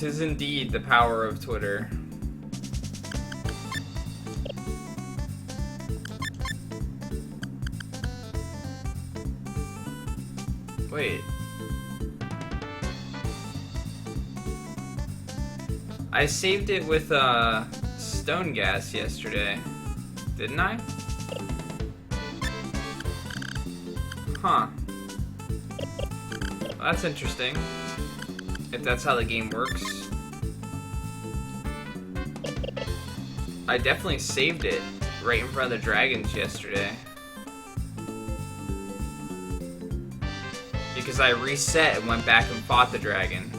'Tis indeed the power of Twitter. Wait. I saved it with stone gas yesterday, didn't I? Huh. Well, that's interesting. If that's how the game works. I definitely saved it right in front of the dragons yesterday. Because I reset and went back and fought the dragon.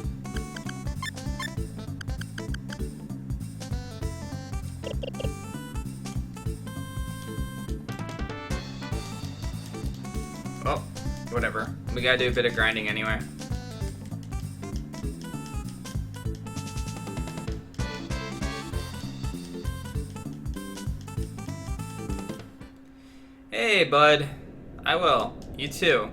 Oh, whatever. We gotta do a bit of grinding anyway. Hey, bud. I will. You too.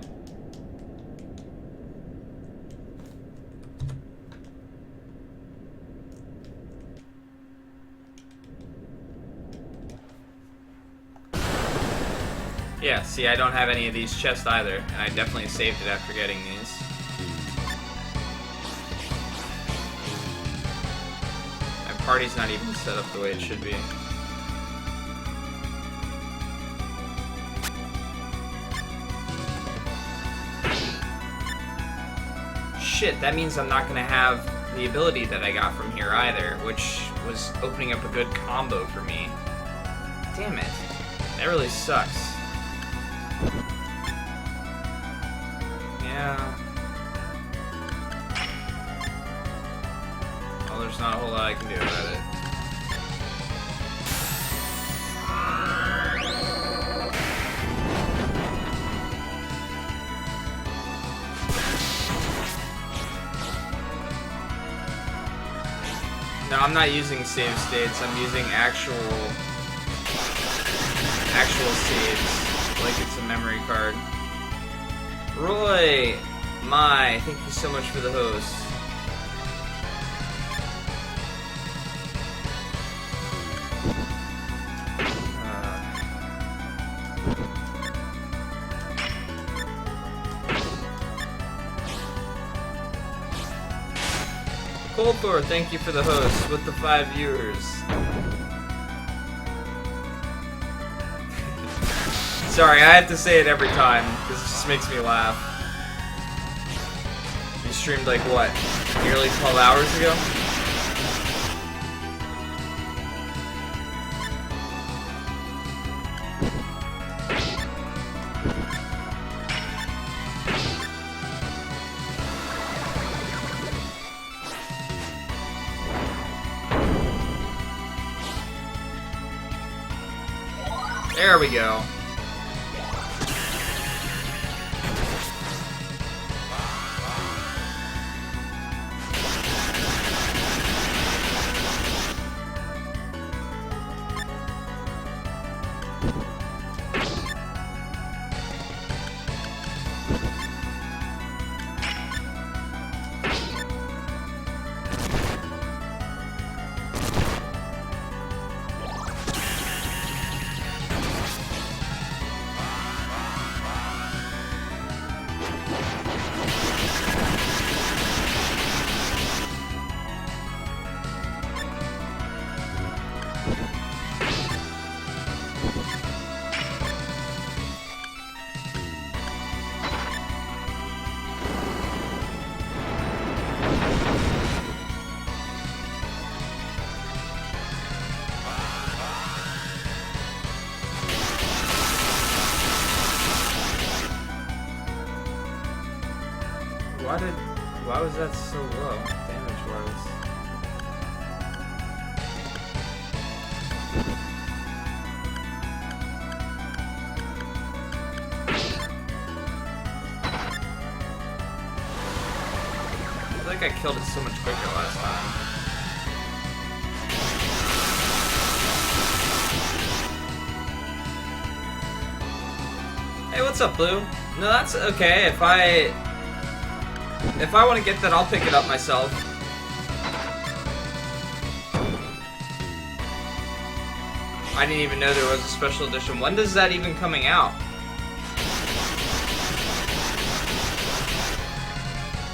Yeah, see, I don't have any of these chests either, and I definitely saved it after getting these. My party's not even set up the way it should be. Shit, that means I'm not gonna have the ability that I got from here either, which was opening up a good combo for me. Damn it. That really sucks. Yeah. Well, there's not a whole lot I can do about it. No, I'm not using save states. I'm using actual saves, like it's a memory card. Roy, thank you so much for the host. Coldthor, thank you for the host with the 5 viewers. Sorry, I have to say it every time, because it just makes me laugh. You streamed like what? Nearly 12 hours ago? There we go. Why was that so low, damage-wise? I feel like I killed it so much quicker last time. Hey, what's up, Blue? No, that's okay. If I want to get that, I'll pick it up myself. I didn't even know there was a special edition. When does that even coming out?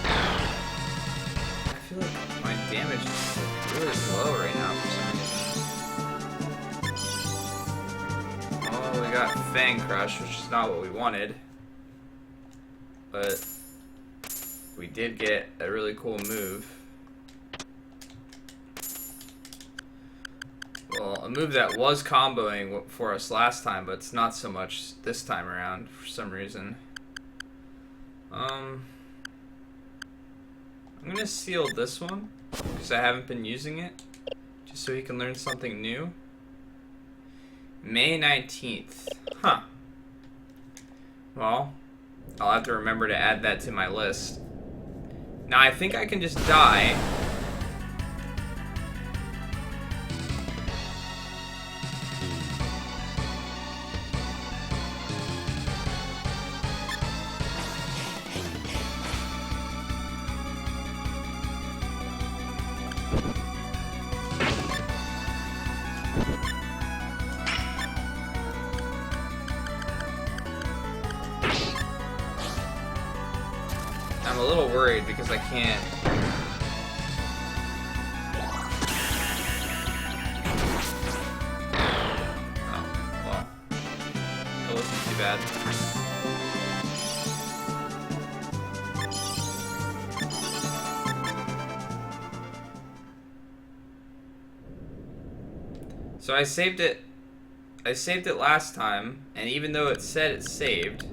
I feel like my damage is like really low right now for some reason. Oh, we got Fang Crush, which is not what we wanted. But we did get a really cool move. Well, a move that was comboing for us last time, but it's not so much this time around for some reason. I'm gonna seal this one because I haven't been using it, just so he can learn something new. May 19th. Huh. Well, I'll have to remember to add that to my list. Now I think I can just die. I'm a little worried because I can't. Oh, well. That wasn't too bad. So I saved it. I saved it last time, and even though it said it saved,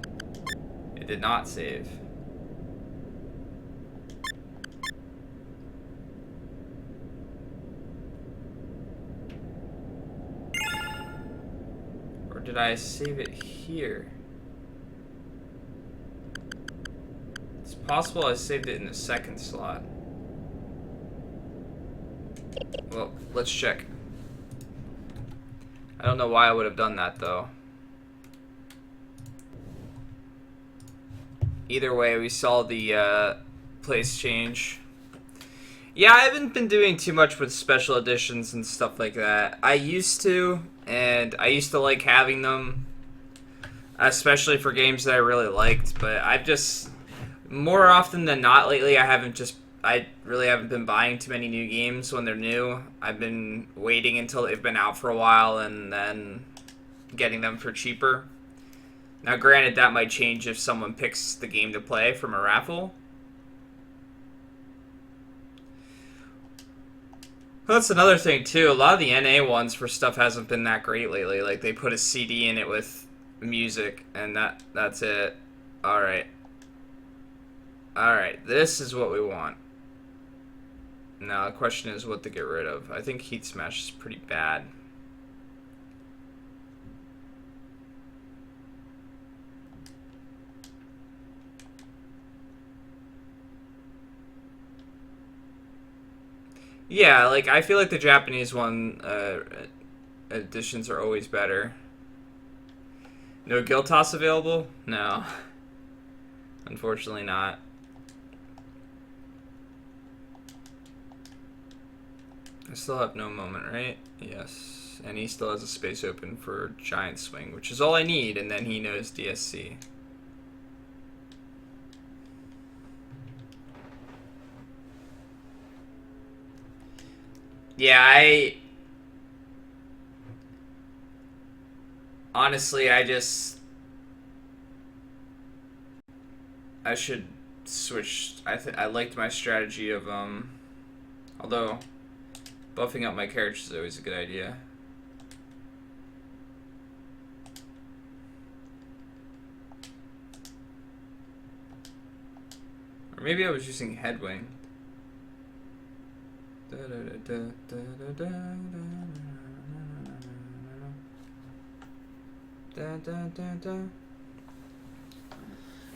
it did not save. Did I save it here? It's possible I saved it in the second slot. Well, let's check. I don't know why I would have done that though. Either way, we saw the place change. Yeah, I haven't been doing too much with special editions and stuff like that. I used to, and I used to like having them, especially for games that I really liked, but I've just, more often than not lately, I really haven't been buying too many new games when they're new. I've been waiting until they've been out for a while and then getting them for cheaper. Now granted, that might change if someone picks the game to play from a raffle. Well, that's another thing too. A lot of the NA ones for stuff hasn't been that great lately. Like they put a CD in it with music, and that's it. All right, this is what we want. Now the question is what to get rid of. I think Heat Smash is pretty bad. Yeah, like I feel like the Japanese one editions are always better. No Guild Toss available? No. Unfortunately not. I still have no moment, right? Yes. And he still has a space open for Giant Swing, which is all I need, and then he knows DSC. Yeah, honestly, I should switch. I liked my strategy of, although buffing up my characters is always a good idea. Or maybe I was using Headwing.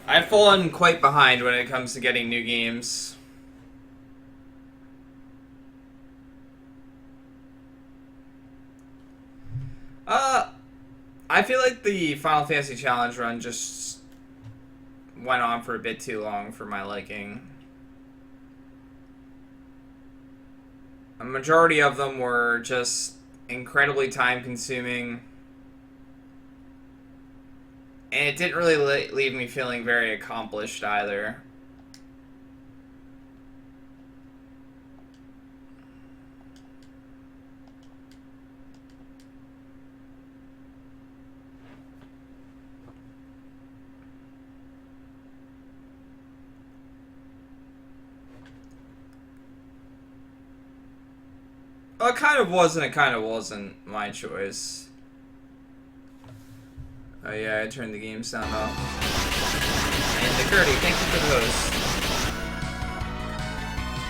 I've fallen quite behind when it comes to getting new games. I feel like the Final Fantasy Challenge run just went on for a bit too long for my liking. A majority of them were just incredibly time consuming. And it didn't really leave me feeling very accomplished either. Well, it kind of was and it kind of wasn't my choice. Oh yeah, I turned the game sound off. And Curdy, thank you for the host.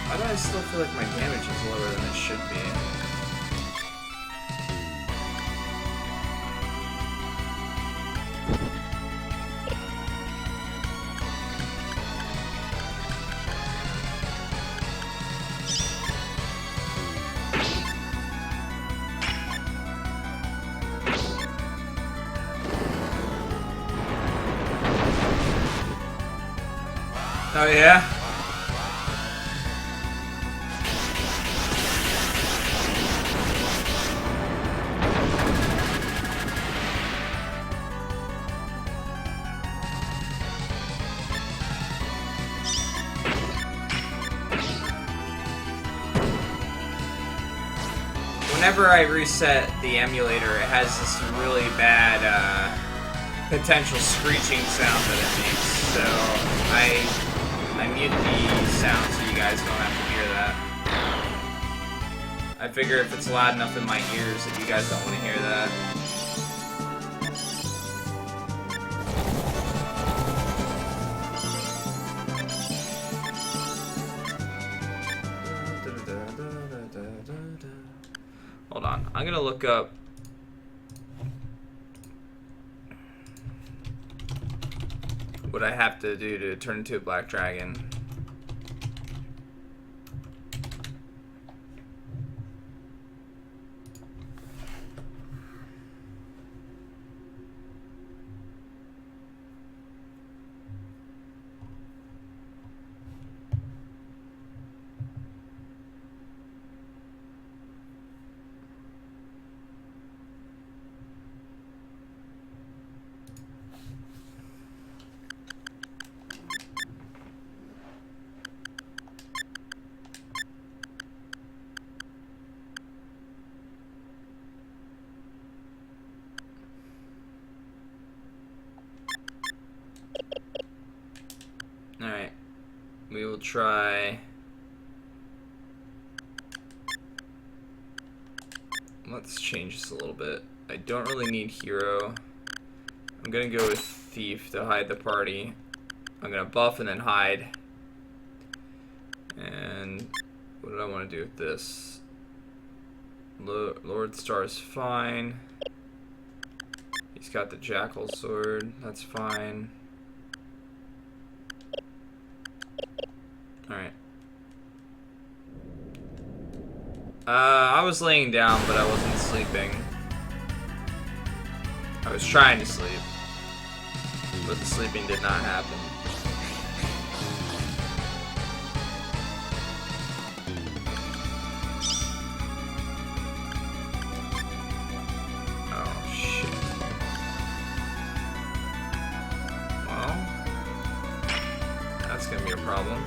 Why do I still feel like my damage is lower than it should be? Oh yeah? Whenever I reset the emulator, it has this really bad potential screeching sound that it makes, so I mute the sound so you guys don't have to hear that. I figure if it's loud enough in my ears that you guys don't want to hear that. Hold on, I'm gonna look up what I have to do to turn into a black dragon. Alright, we will try. Let's change this a little bit. I don't really need hero. I'm gonna go with thief to hide the party. I'm gonna buff and then hide. And what did I want to do with this? Lord Star is fine. He's got the jackal sword. That's fine. Alright. I was laying down, but I wasn't sleeping. I was trying to sleep, but the sleeping did not happen. Oh, shit. Well, that's gonna be a problem.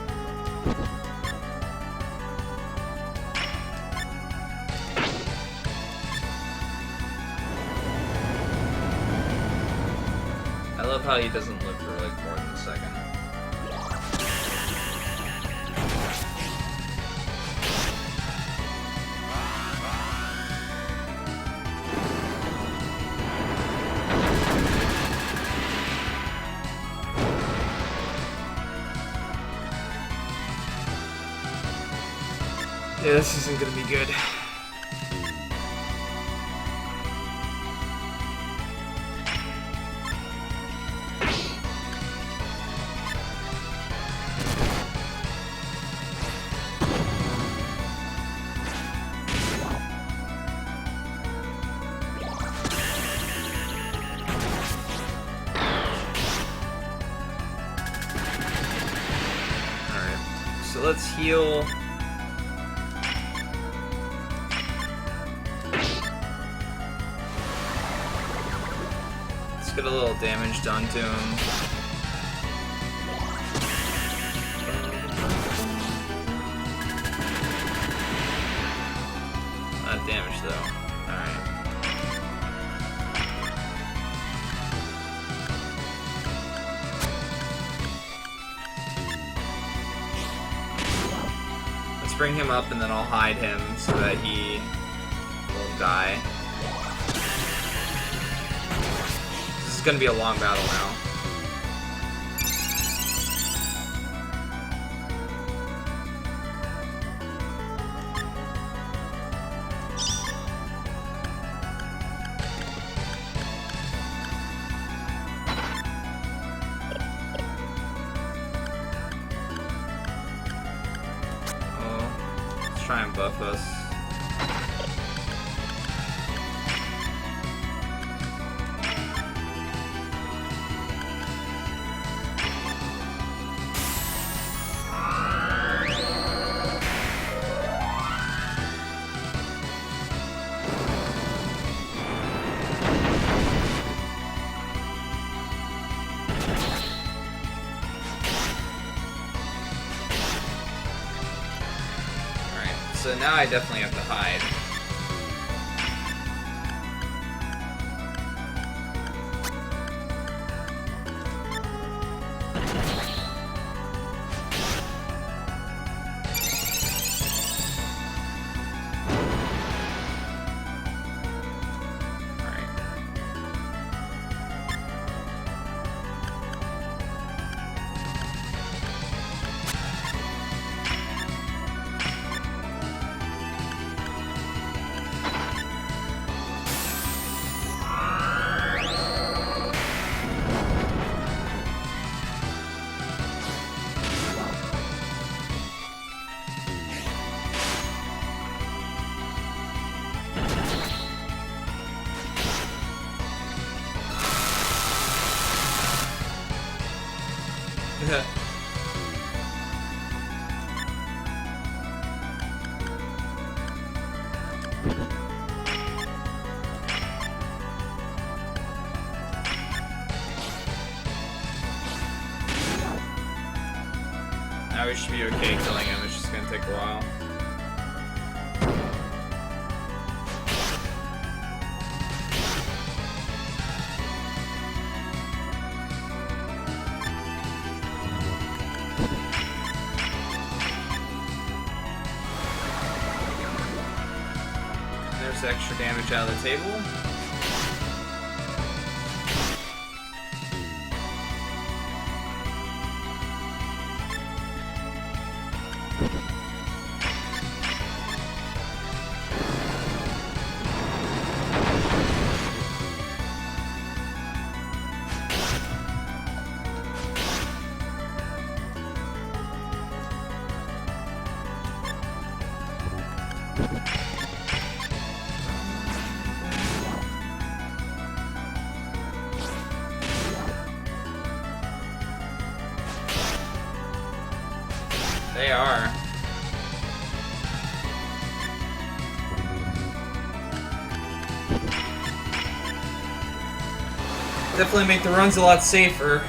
I love how he doesn't live for like more than a second. Yeah, this isn't gonna be good. So let's heal. Let's get a little damage done to him. Not damage though. Alright. Let's bring him up and then I'll hide him so that he won't die. This is gonna be a long battle now. Try and buff us. So now I definitely have to hide. Now we should be okay killing him, it's just gonna take a while. There's extra damage out of the table. They are. Definitely make the runs a lot safer.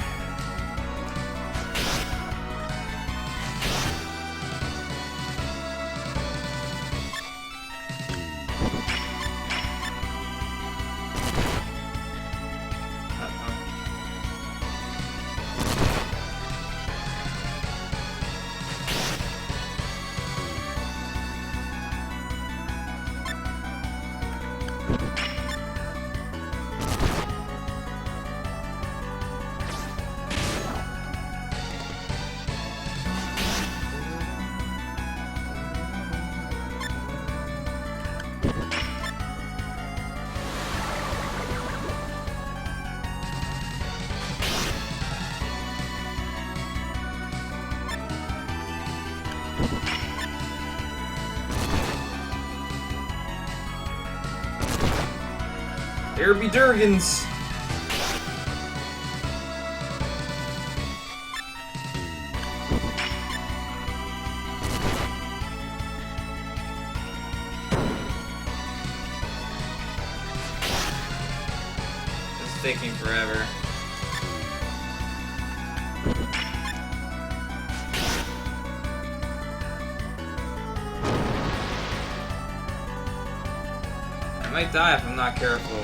There be Durgans. taking forever. I might die if I'm not careful.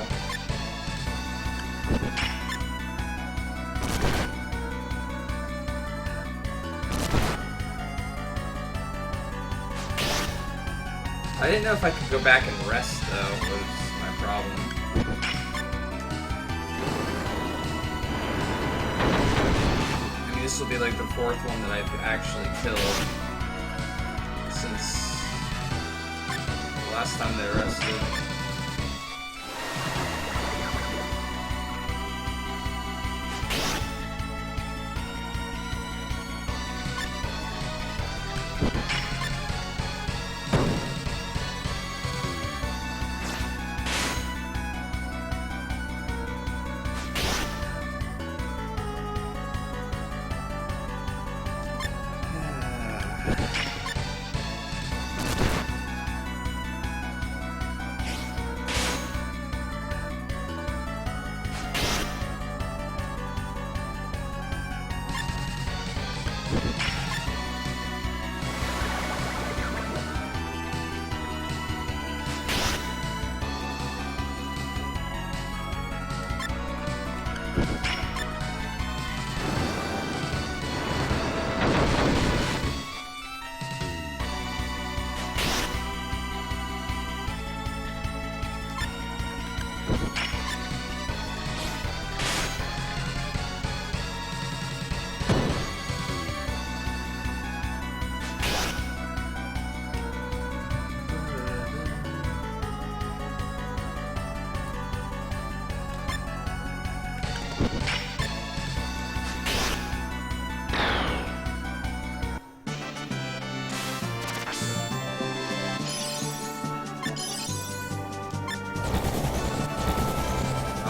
I didn't know if I could go back and rest, though, was my problem. I mean, this will be like the 4th one that I've actually killed since the last time they rested.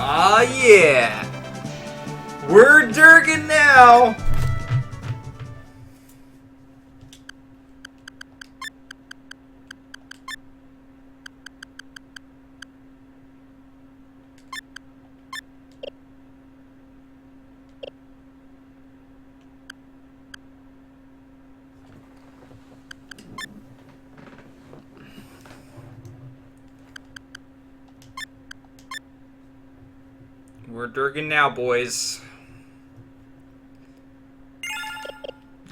Aw, yeah! We're Durgan now! We're Durgan now, boys.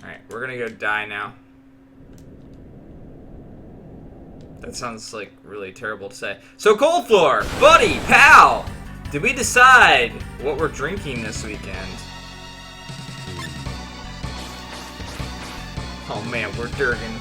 Alright, we're gonna go die now. That sounds like really terrible to say. So, Cold Floor, buddy, pal, did we decide what we're drinking this weekend? Oh man, we're Durgan.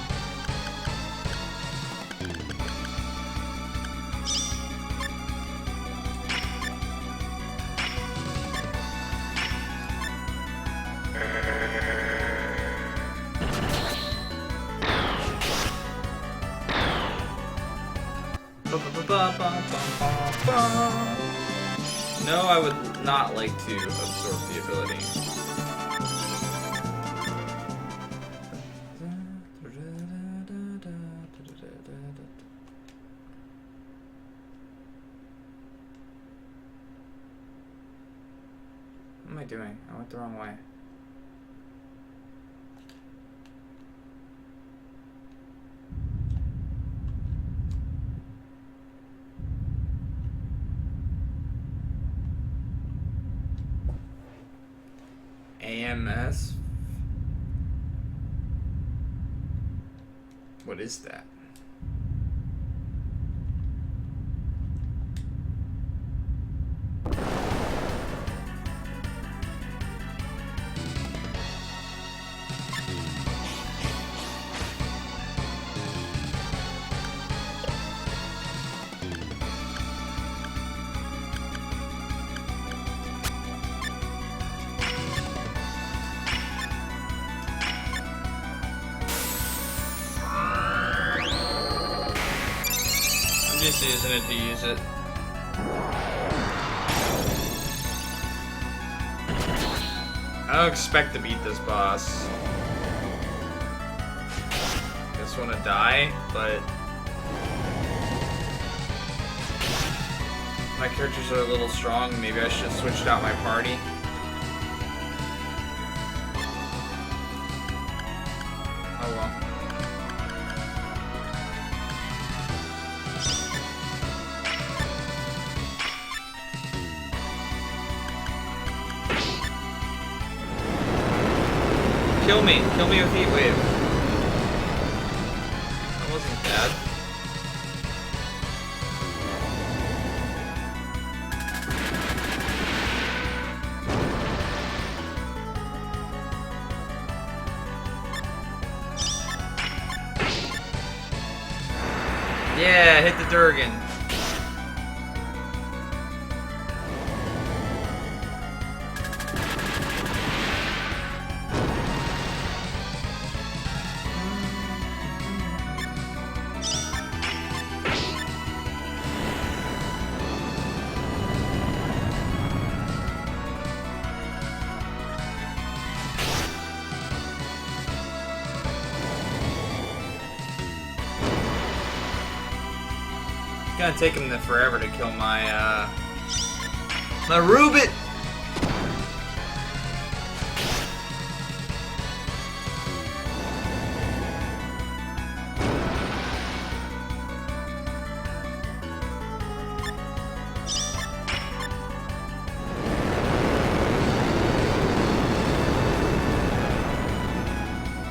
No, I would not like to absorb the ability. What am I doing? I went the wrong way. AMS? What is that? Just using it to use it. I don't expect to beat this boss. Just want to die, but My characters are a little strong. Maybe I should have switched out my party. Oh well. Kill me with Heat Wave. That wasn't bad. Yeah, hit the Durgan. It's gonna take him forever to kill my Rubit!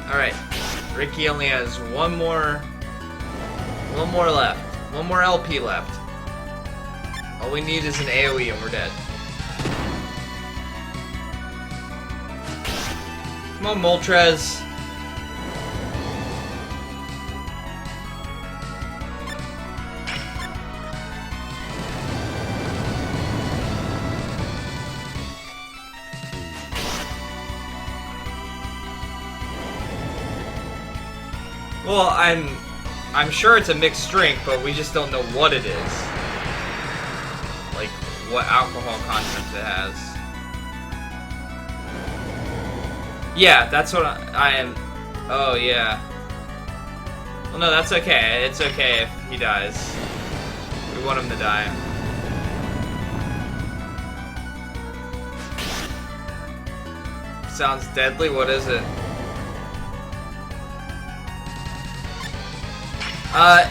Alright. Ricky only has one more left. One more LP left. All we need is an AoE and we're dead. Come on, Moltres. Well, I'm sure it's a mixed drink, but we just don't know what it is. Like, what alcohol content it has. Yeah, that's what I am. Oh, yeah. Well, no, that's okay. It's okay if he dies. We want him to die. Sounds deadly. What is it?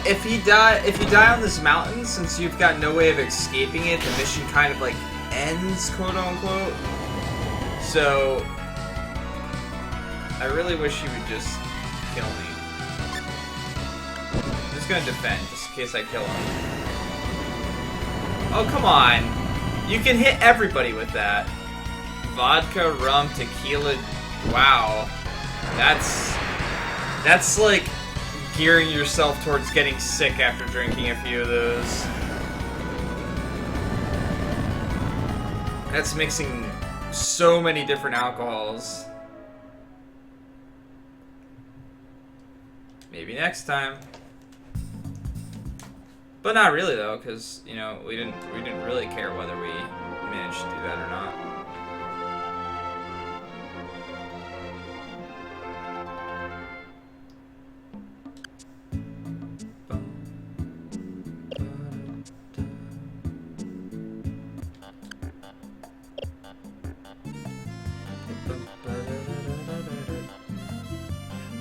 If you die on this mountain, since you've got no way of escaping it, the mission kind of like ends, quote unquote. So, I really wish you would just kill me. I'm just gonna defend, just in case I kill him. Oh, come on. You can hit everybody with that. Vodka, rum, tequila. Wow. That's like gearing yourself towards getting sick after drinking a few of those. That's mixing so many different alcohols. Maybe next time. But not really though, because you know we didn't really care whether we managed to do that or not.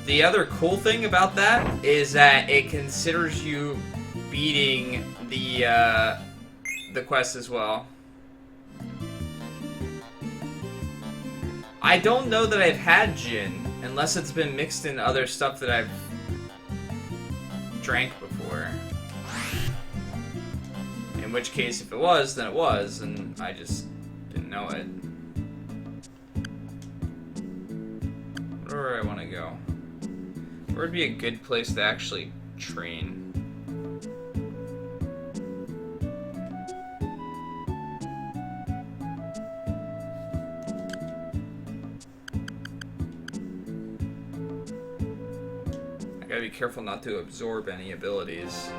The other cool thing about that is that it considers you beating the quest as well. I don't know that I've had gin, unless it's been mixed in other stuff that I've drank before. In which case, if it was, then it was, and I just didn't know it. Where do I want to go? Where would be a good place to actually train? I gotta be careful not to absorb any abilities.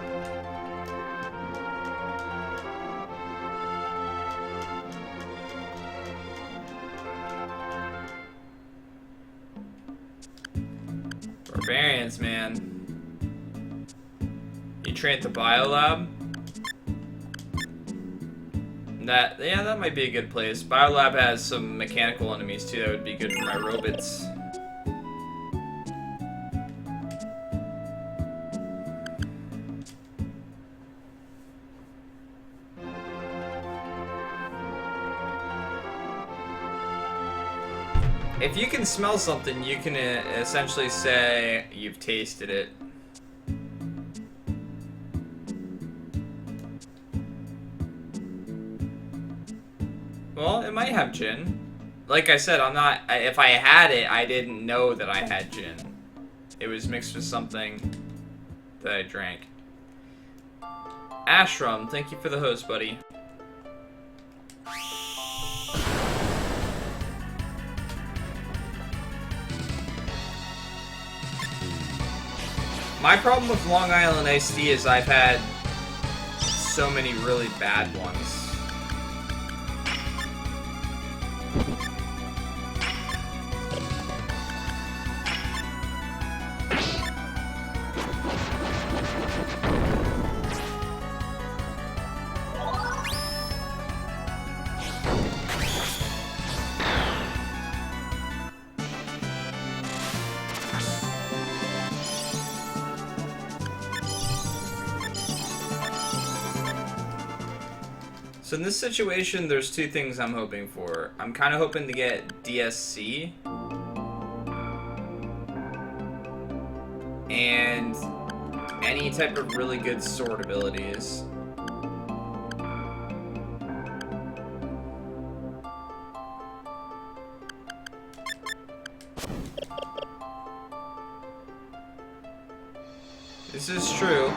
Barbarians, man. You train at the biolab? That might be a good place. Biolab has some mechanical enemies too that would be good for my robots. If you can smell something, you can essentially say you've tasted it. Well, it might have gin. Like I said, if I had it, I didn't know that I had gin. It was mixed with something that I drank. Ashram, thank you for the host, buddy. My problem with Long Island iced tea is I've had so many really bad ones. So in this situation, there's two things I'm hoping for. I'm kind of hoping to get DSC. And any type of really good sword abilities. This is true.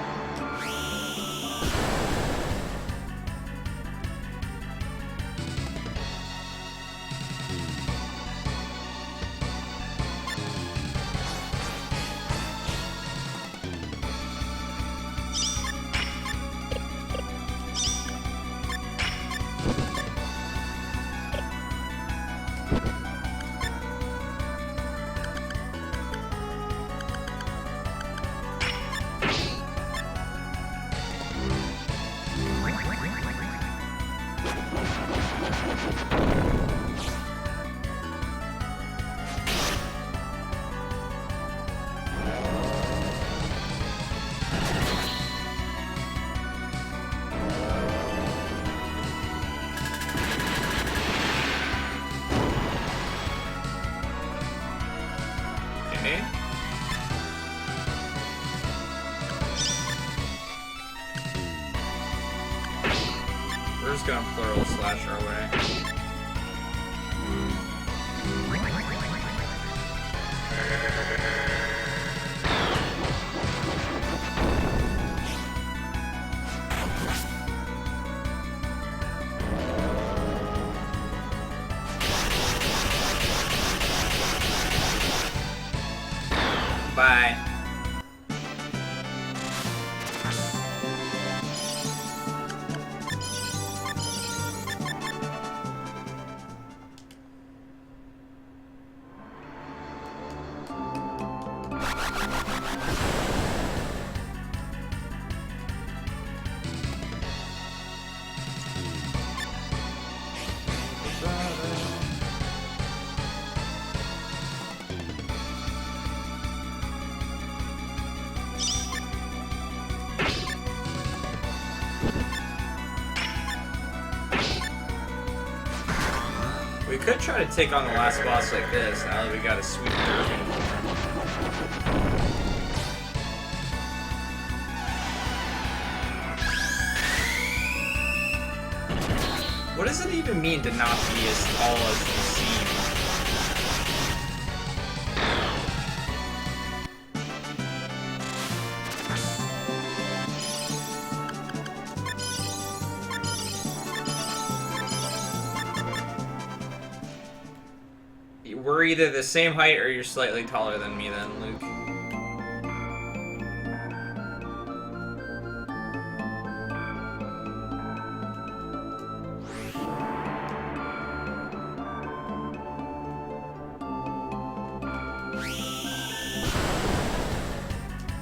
We're just gonna plural slash our way. Bye. We could try to take on the last boss like this, now that we got a sweet Durgan. What does it even mean to not be as tall as you seem? We're either the same height or you're slightly taller than me then, Luke.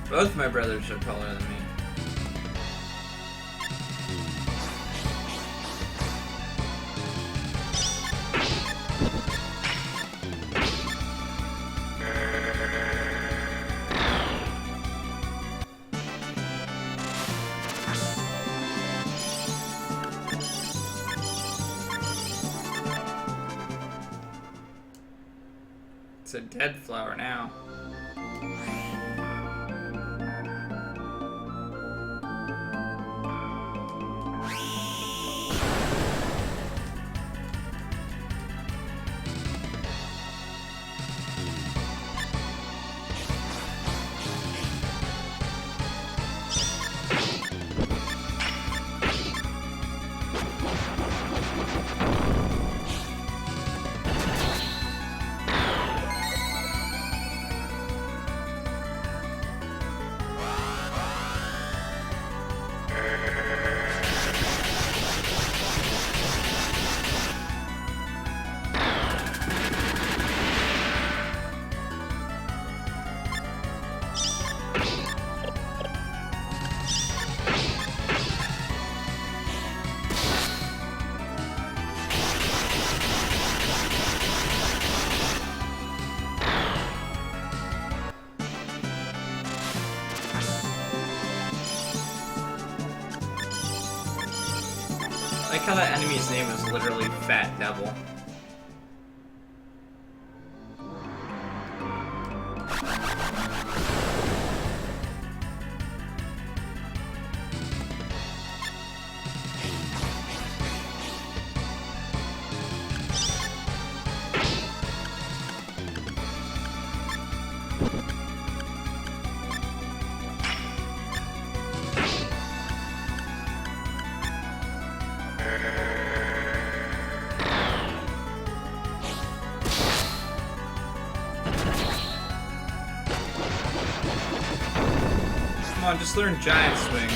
Both my brothers are taller than me. It's a dead flower now. I like how that enemy's name is literally Fat Devil. Come on, just learn Giant Swing.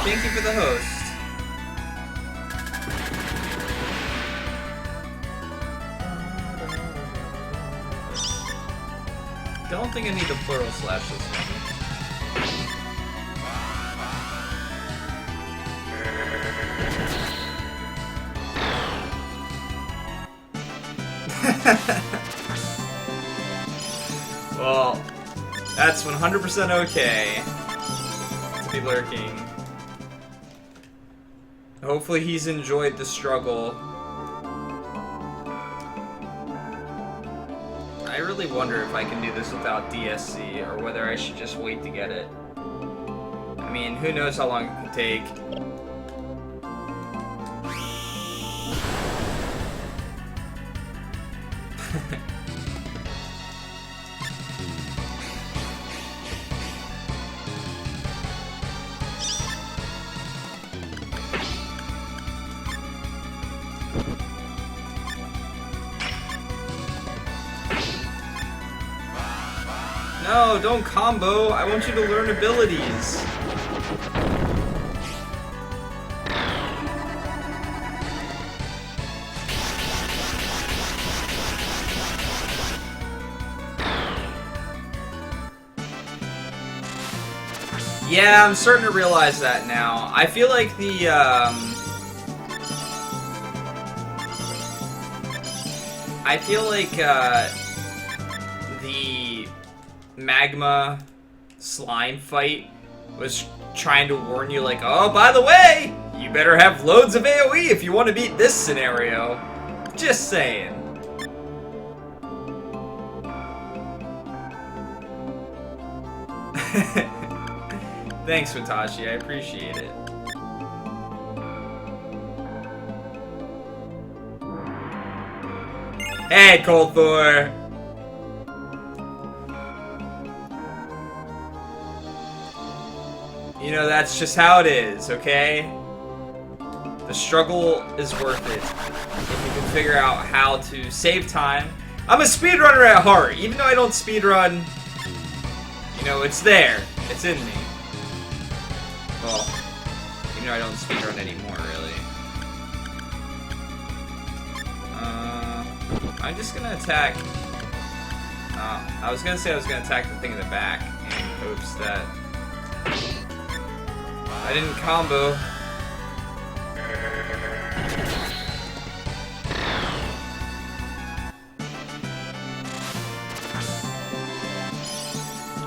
Thank you for the host. Don't think I need to plural slash this one. Well, that's 100% okay to be lurking. Hopefully he's enjoyed the struggle. I really wonder if I can do this without DSC, or whether I should just wait to get it. I mean, who knows how long it could take. No, don't combo. I want you to learn abilities. Yeah, I'm starting to realize that now. I feel like the, the magma slime fight was trying to warn you, like, oh, by the way, you better have loads of AoE if you want to beat this scenario. Just saying. Thanks, Watashi, I appreciate it. Hey, Cold Thor! You know, that's just how it is, okay? The struggle is worth it if you can figure out how to save time. I'm a speedrunner at heart, even though I don't speedrun. You know, it's there. It's in me. Well, even though I don't speedrun anymore, really. I'm just gonna attack. I was gonna say I was gonna attack the thing in the back in hopes that I didn't combo.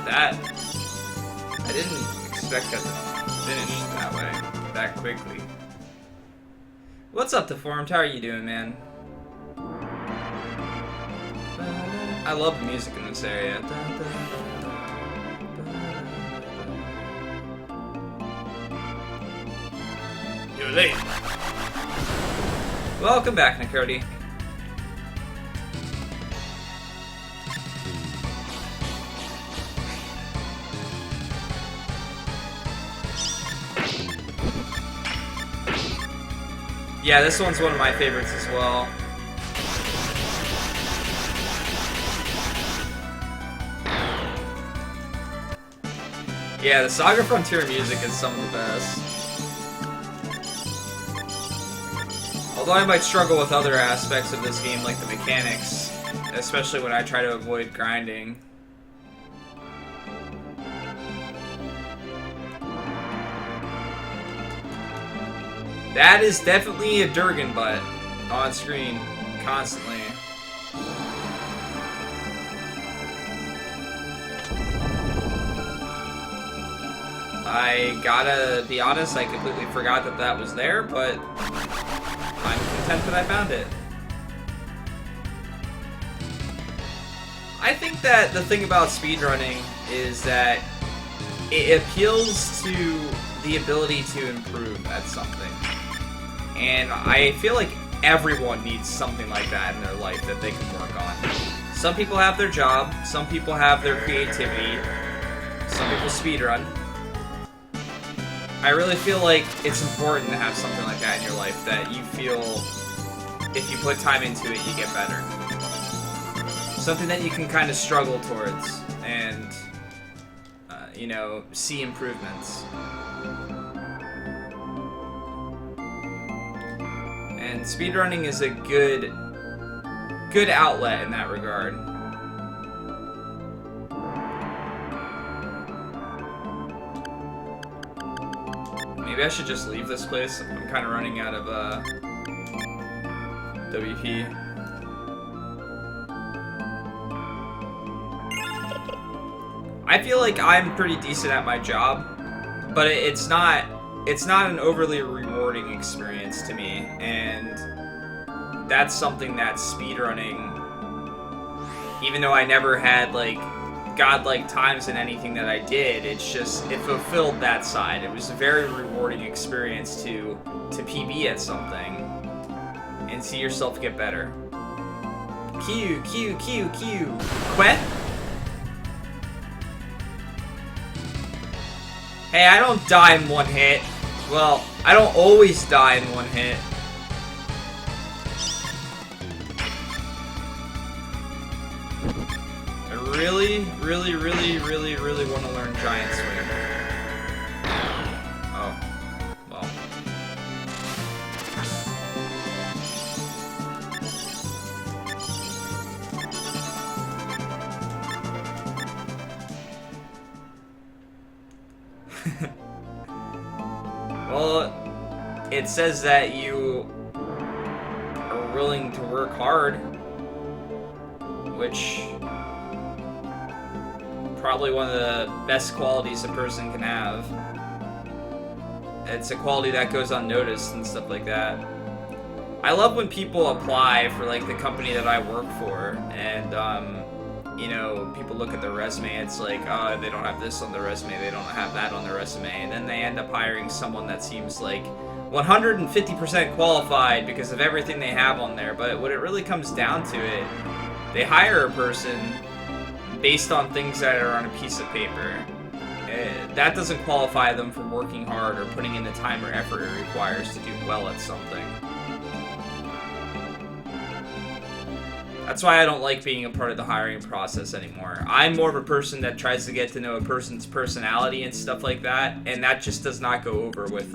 That I didn't expect that to finish that way, that quickly. What's up, Deformed? How are you doing, man? I love the music in this area. You're late. Welcome back, Nakodi. Yeah, this one's one of my favorites as well. Yeah, the SaGa Frontier music is some of the best. Although I might struggle with other aspects of this game, like the mechanics, especially when I try to avoid grinding. That is definitely a Durgan butt on screen, constantly. I gotta be honest, I completely forgot that that was there, but I'm content that I found it. I think that the thing about speedrunning is that it appeals to the ability to improve at something. And I feel like everyone needs something like that in their life that they can work on. Some people have their job, some people have their creativity, some people speedrun. I really feel like it's important to have something like that in your life that you feel if you put time into it, you get better. Something that you can kind of struggle towards and, you know, see improvements. And speedrunning is a good outlet in that regard. Maybe I should just leave this place. I'm kind of running out of WP. I feel like I'm pretty decent at my job, but it's not an overly rewarding experience to me, and that's something that speedrunning, even though I never had like godlike times in anything that I did, it fulfilled that side. It was a very rewarding experience to PB at something and see yourself get better. Q. Quet? Hey, I don't die in one hit. Well, I don't always die in one hit. I really want to learn Giant Swing. Oh. Well. Well, it says that you are willing to work hard, which probably one of the best qualities a person can have. It's a quality that goes unnoticed and stuff like that. I love when people apply for like the company that I work for, and you know, people look at their resume, it's like, oh, they don't have this on their resume, they don't have that on their resume, and then they end up hiring someone that seems like 150% qualified because of everything they have on there. But when it really comes down to it, they hire a person based on things that are on a piece of paper, that doesn't qualify them for working hard or putting in the time or effort it requires to do well at something. That's why I don't like being a part of the hiring process anymore. I'm more of a person that tries to get to know a person's personality and stuff like that, and that just does not go over with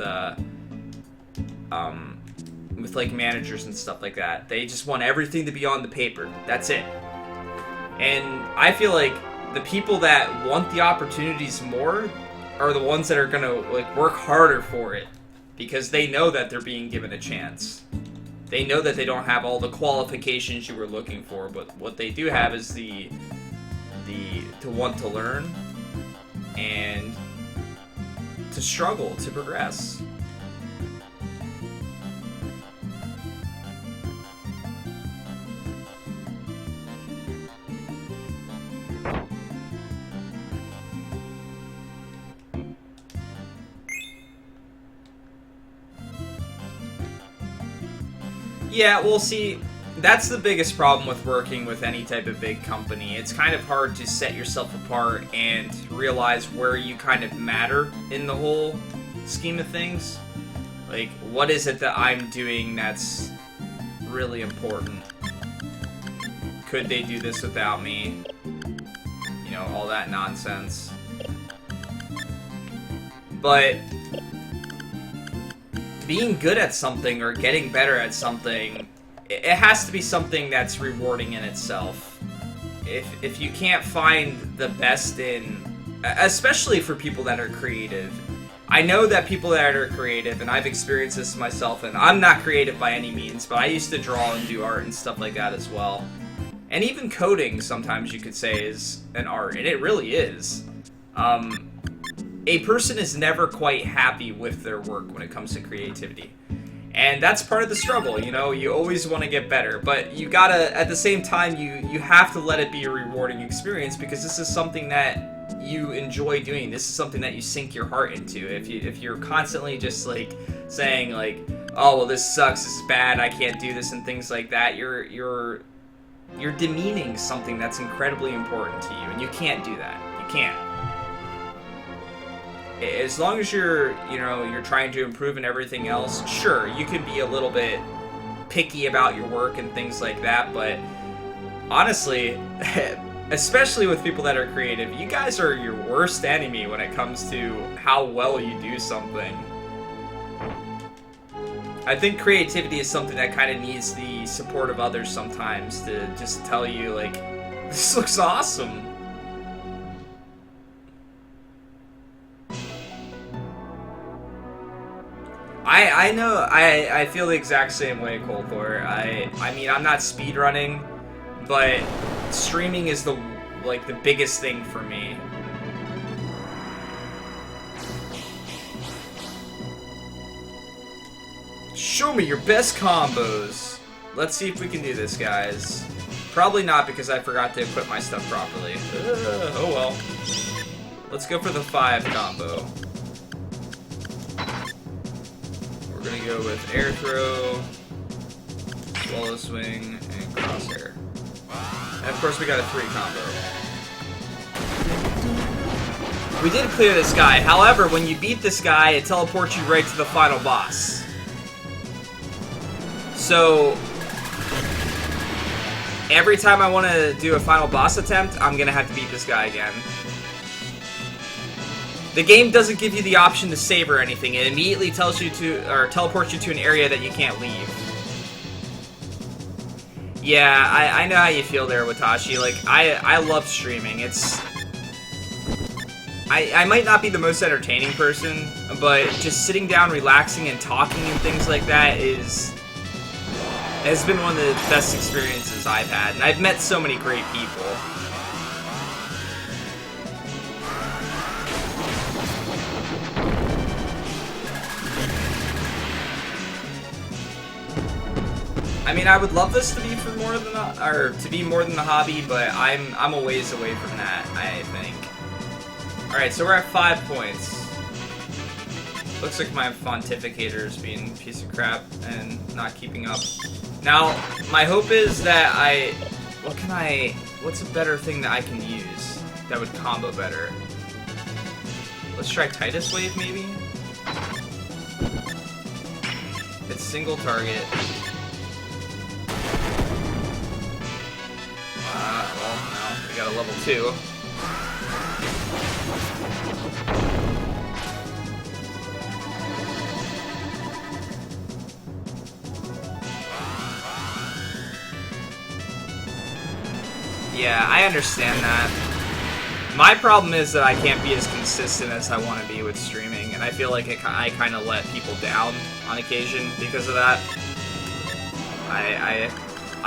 like managers and stuff like that. They just want everything to be on the paper. That's it. And I feel like the people that want the opportunities more are the ones that are gonna like work harder for it, because they know that they're being given a chance. They know that they don't have all the qualifications you were looking for, but what they do have is the to want to learn and to struggle, to progress. Yeah, well, see, that's the biggest problem with working with any type of big company. It's kind of hard to set yourself apart and realize where you kind of matter in the whole scheme of things. Like, what is it that I'm doing that's really important? Could they do this without me? You know, all that nonsense. But being good at something or getting better at something, it has to be something that's rewarding in itself. If you can't find the best in, especially for people that are creative, I know that people that are creative, and I've experienced this myself, and I'm not creative by any means, but I used to draw and do art and stuff like that as well. And even coding, sometimes you could say, is an art, and it really is. A person is never quite happy with their work when it comes to creativity. And that's part of the struggle, you know? You always want to get better, but you gotta, at the same time, you have to let it be a rewarding experience, because this is something that you enjoy doing. This is something that you sink your heart into. If you're constantly just, like, saying, like, oh, well, this sucks, this is bad, I can't do this, and things like that, you're demeaning something that's incredibly important to you, and you can't do that. You can't. As long as you're trying to improve in everything else, sure, you can be a little bit picky about your work and things like that, but honestly, especially with people that are creative, you guys are your worst enemy when it comes to how well you do something. I think creativity is something that kind of needs the support of others sometimes to just tell you, like, this looks awesome. I know, I feel the exact same way, Colthor. I mean, I'm not speedrunning, but streaming is the biggest thing for me. Show me your best combos. Let's see if we can do this, guys. Probably not, because I forgot to equip my stuff properly. Oh well. Let's go for the 5 combo. We're gonna go with air throw, swallow swing, and crosshair. And of course we got a 3 combo. We did clear this guy, however, when you beat this guy, it teleports you right to the final boss. So, every time I want to do a final boss attempt, I'm gonna have to beat this guy again. The game doesn't give you the option to save or anything. It immediately tells you to, or teleports you to an area that you can't leave. Yeah, I know how you feel there, Watashi. Like, I love streaming. It's... I might not be the most entertaining person, but just sitting down, relaxing, and talking and things like that has been one of the best experiences I've had. And I've met so many great people. I mean, I would love this to be for more than the hobby, but I'm a ways away from that, I think. All right, so we're at 5 points. Looks like my pontificator is being a piece of crap and not keeping up. Now, my hope is that what's a better thing that I can use that would combo better? Let's try Titus Wave, maybe? It's single target. Well, no. We got a level 2. Yeah, I understand that. My problem is that I can't be as consistent as I want to be with streaming, and I feel like I kind of let people down on occasion because of that. I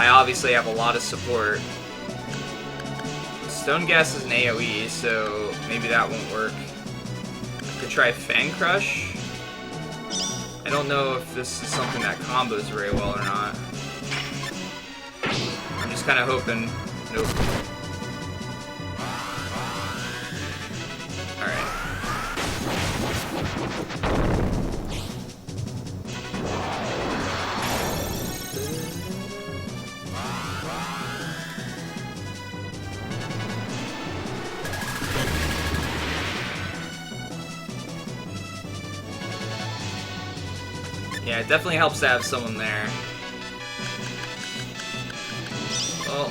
obviously have a lot of support. Stone Gas is an AoE, so maybe that won't work. I could try Fang Crush. I don't know if this is something that combos very well or not. I'm just kind of hoping. Nope. Alright. Yeah, it definitely helps to have someone there. Well,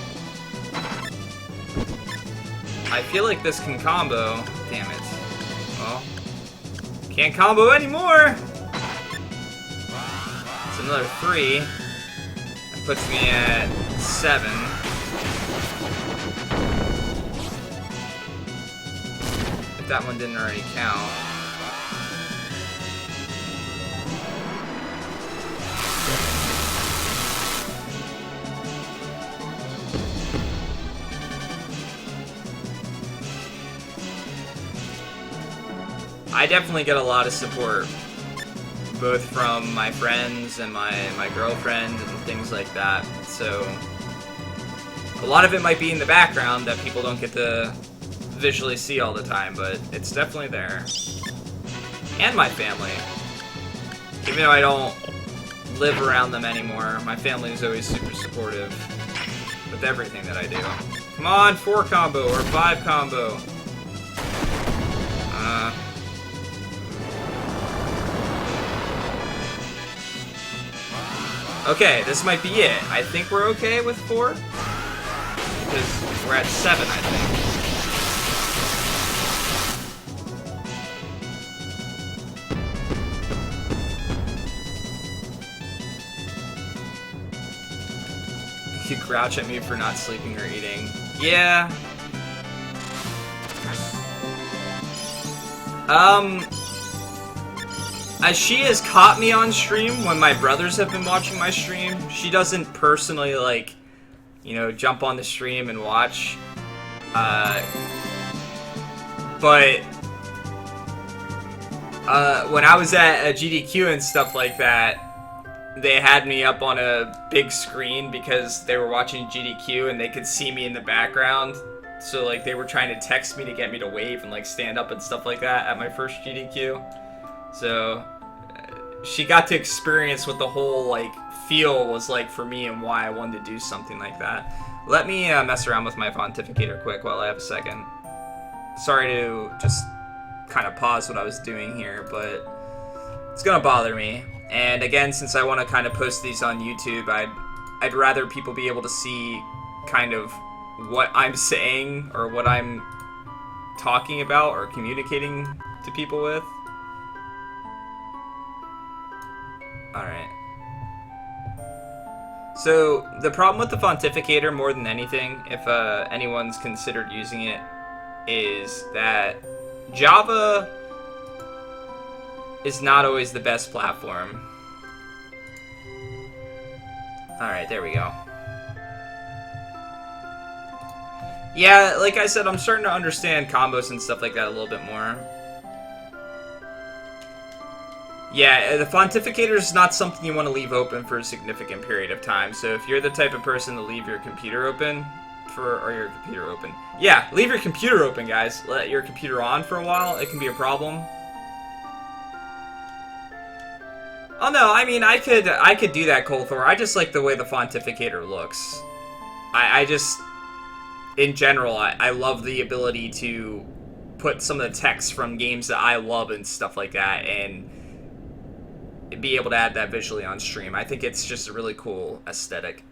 I feel like this can combo. Damn it. Well, can't combo anymore! It's another 3. That puts me at 7. If that one didn't already count. I definitely get a lot of support, both from my friends and my girlfriend and things like that, so a lot of it might be in the background that people don't get to visually see all the time, but it's definitely there. And my family. Even though I don't live around them anymore, my family is always super supportive with everything that I do. Come on, 4 combo or 5 combo. Okay, this might be it. I think we're okay with 4. Because we're at 7, I think. You grouch at me for not sleeping or eating. Yeah. She has caught me on stream when my brothers have been watching my stream. She doesn't personally, like, you know, jump on the stream and watch. But when I was at GDQ and stuff like that, they had me up on a big screen because they were watching GDQ and they could see me in the background. So, like, they were trying to text me to get me to wave and, like, stand up and stuff like that at my first GDQ. So, she got to experience what the whole, like, feel was like for me and why I wanted to do something like that. Let me mess around with my Pontificator quick while I have a second. Sorry to just kind of pause what I was doing here, but it's gonna bother me. And again, since I want to kind of post these on YouTube, I'd rather people be able to see kind of what I'm saying or what I'm talking about or communicating to people with. Alright. So, the problem with the Pontificator, more than anything, if anyone's considered using it, is that Java is not always the best platform. Alright, there we go. Yeah, like I said, I'm starting to understand combos and stuff like that a little bit more. Yeah, the Pontificator is not something you want to leave open for a significant period of time. So if you're the type of person to leave your computer open yeah, leave your computer open, guys. Let your computer on for a while. It can be a problem. Oh no, I mean, I could do that, Colthor. I just like the way the Pontificator looks. I just, in general, I love the ability to put some of the text from games that I love and stuff like that, and be able to add that visually on stream. I think it's just a really cool aesthetic.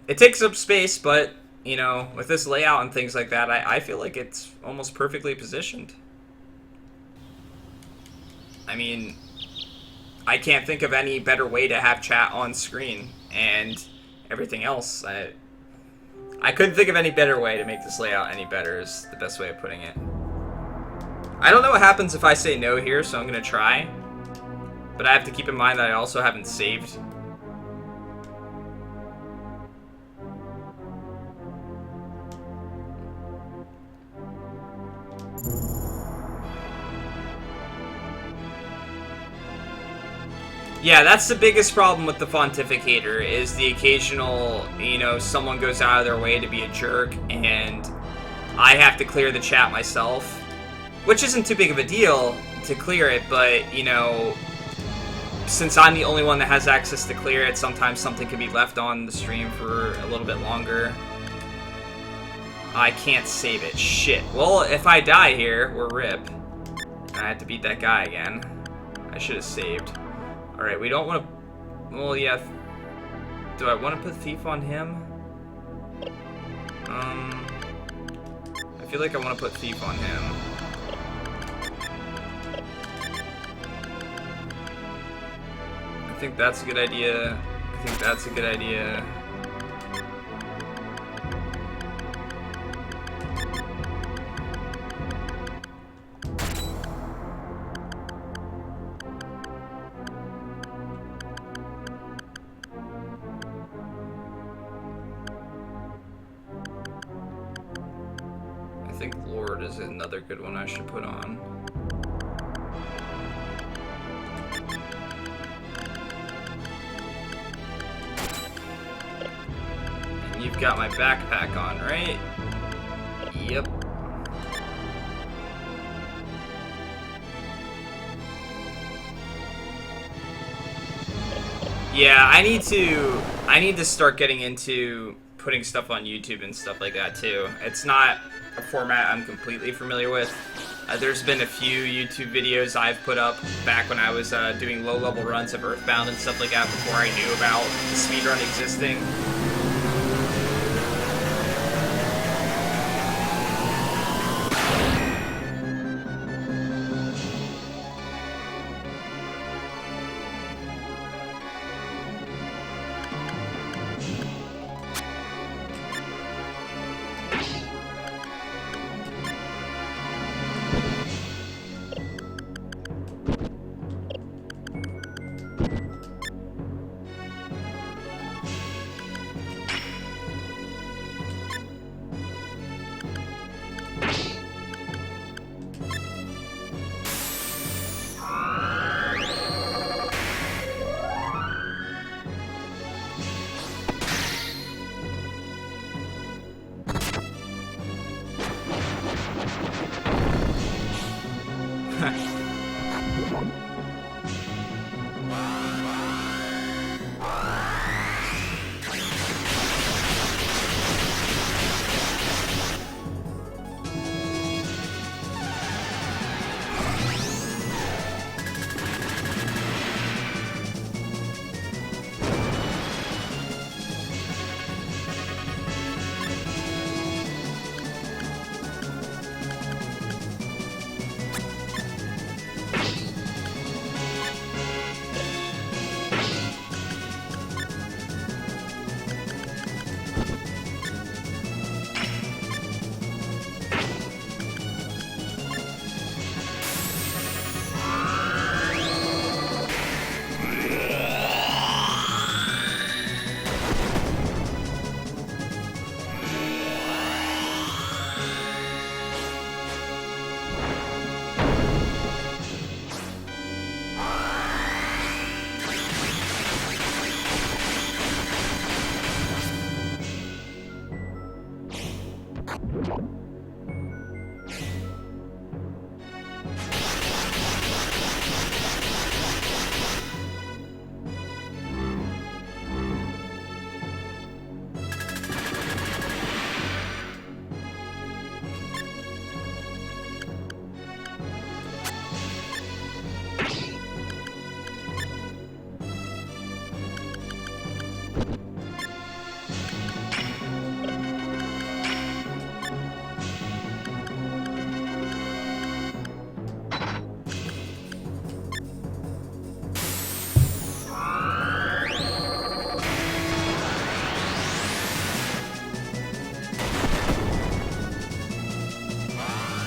It takes up space, but, you know, with this layout and things like that, I feel like it's almost perfectly positioned. I mean, I can't think of any better way to have chat on screen and everything else. I couldn't think of any better way to make this layout any better, is the best way of putting it. I don't know what happens if I say no here, so I'm going to try. But I have to keep in mind that I also haven't saved. Yeah, that's the biggest problem with the Pontificator, is the occasional, you know, someone goes out of their way to be a jerk, and I have to clear the chat myself. Which isn't too big of a deal to clear it, but, you know, since I'm the only one that has access to clear it, sometimes something can be left on the stream for a little bit longer. I can't save it. Shit. Well, if I die here, we're RIP. I have to beat that guy again. I should have saved. Alright, we don't want to... Well, yeah. Do I want to put Thief on him? I feel like I want to put Thief on him. I think that's a good idea. I think that's a good idea. I think Lord is another good one I should put on. You've got my backpack on, right? Yep. Yeah, I need to start getting into putting stuff on YouTube and stuff like that too. It's not a format I'm completely familiar with. There's been a few YouTube videos I've put up back when I was doing low-level runs of Earthbound and stuff like that before I knew about the speedrun existing.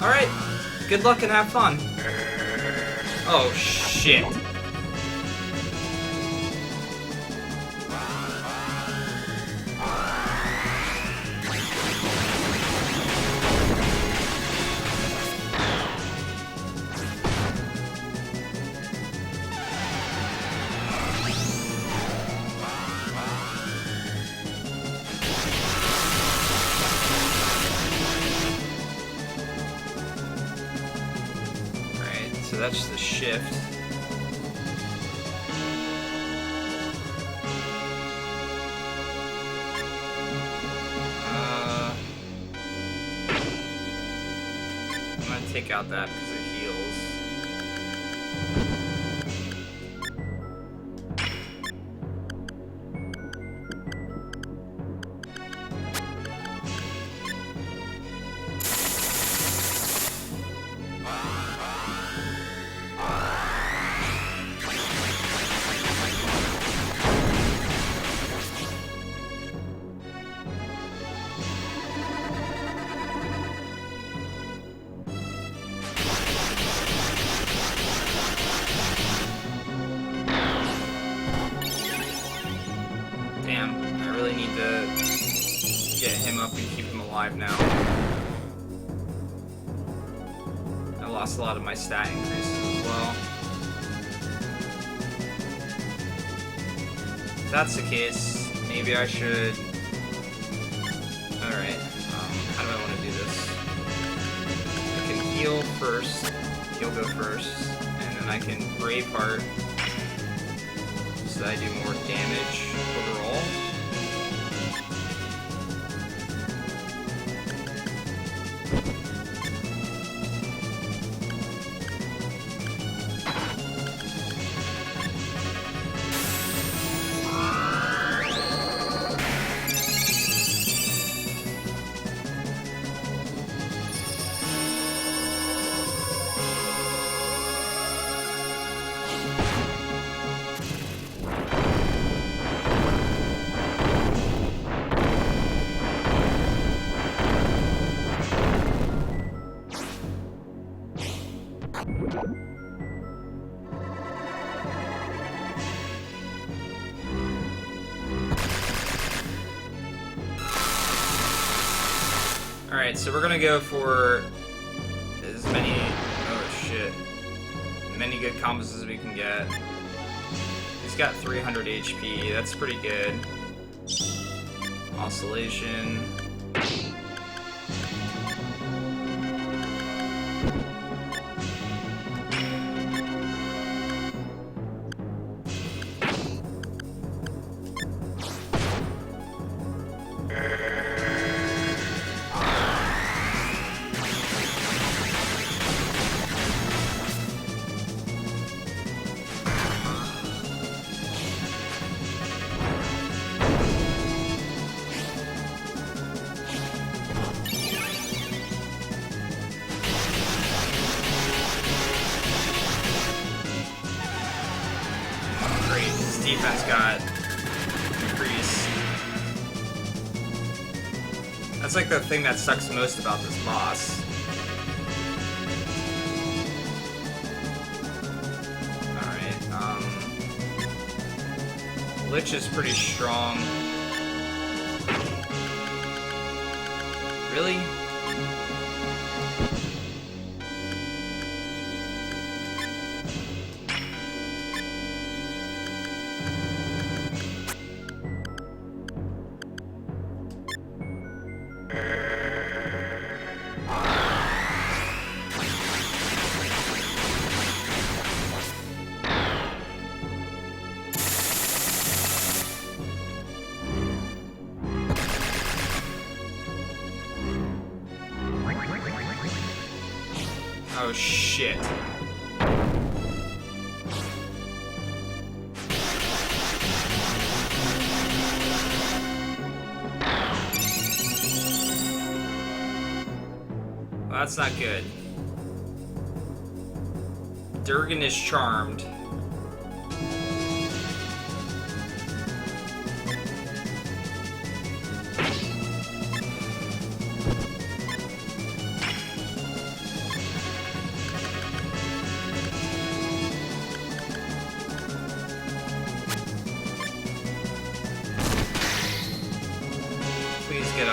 Alright, good luck and have fun. Oh, shit. So that's the shift. I'm gonna take out that because it heals. Damn, I really need to get him up and keep him alive now. I lost a lot of my stat increases as well. If that's the case, maybe I should... Alright, how do I want to do this? I can heal first, he'll go first, and then I can Braveheart so that I do more damage overall. Alright, so we're gonna go for as many, many good combos as we can get. He's got 300 HP, that's pretty good. Oscillation. His defense got increased. That's like the thing that sucks most about this boss. Alright, Lich is pretty strong. Really? Oh shit. Well, that's not good. Durgan is charmed.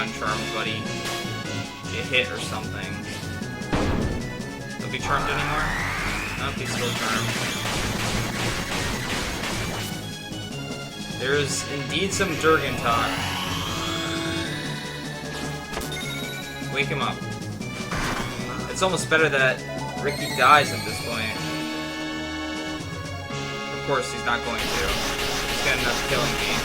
uncharmed, buddy. Get hit or something. Don't be charmed anymore? Nope, he's still charmed. There's indeed some Durgan talk. Wake him up. It's almost better that Ricky dies at this point. Of course, he's not going to. He's gonna end up killing me.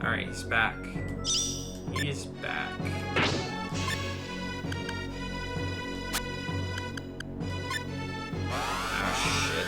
Alright, he's back. He's back. Oh, shit.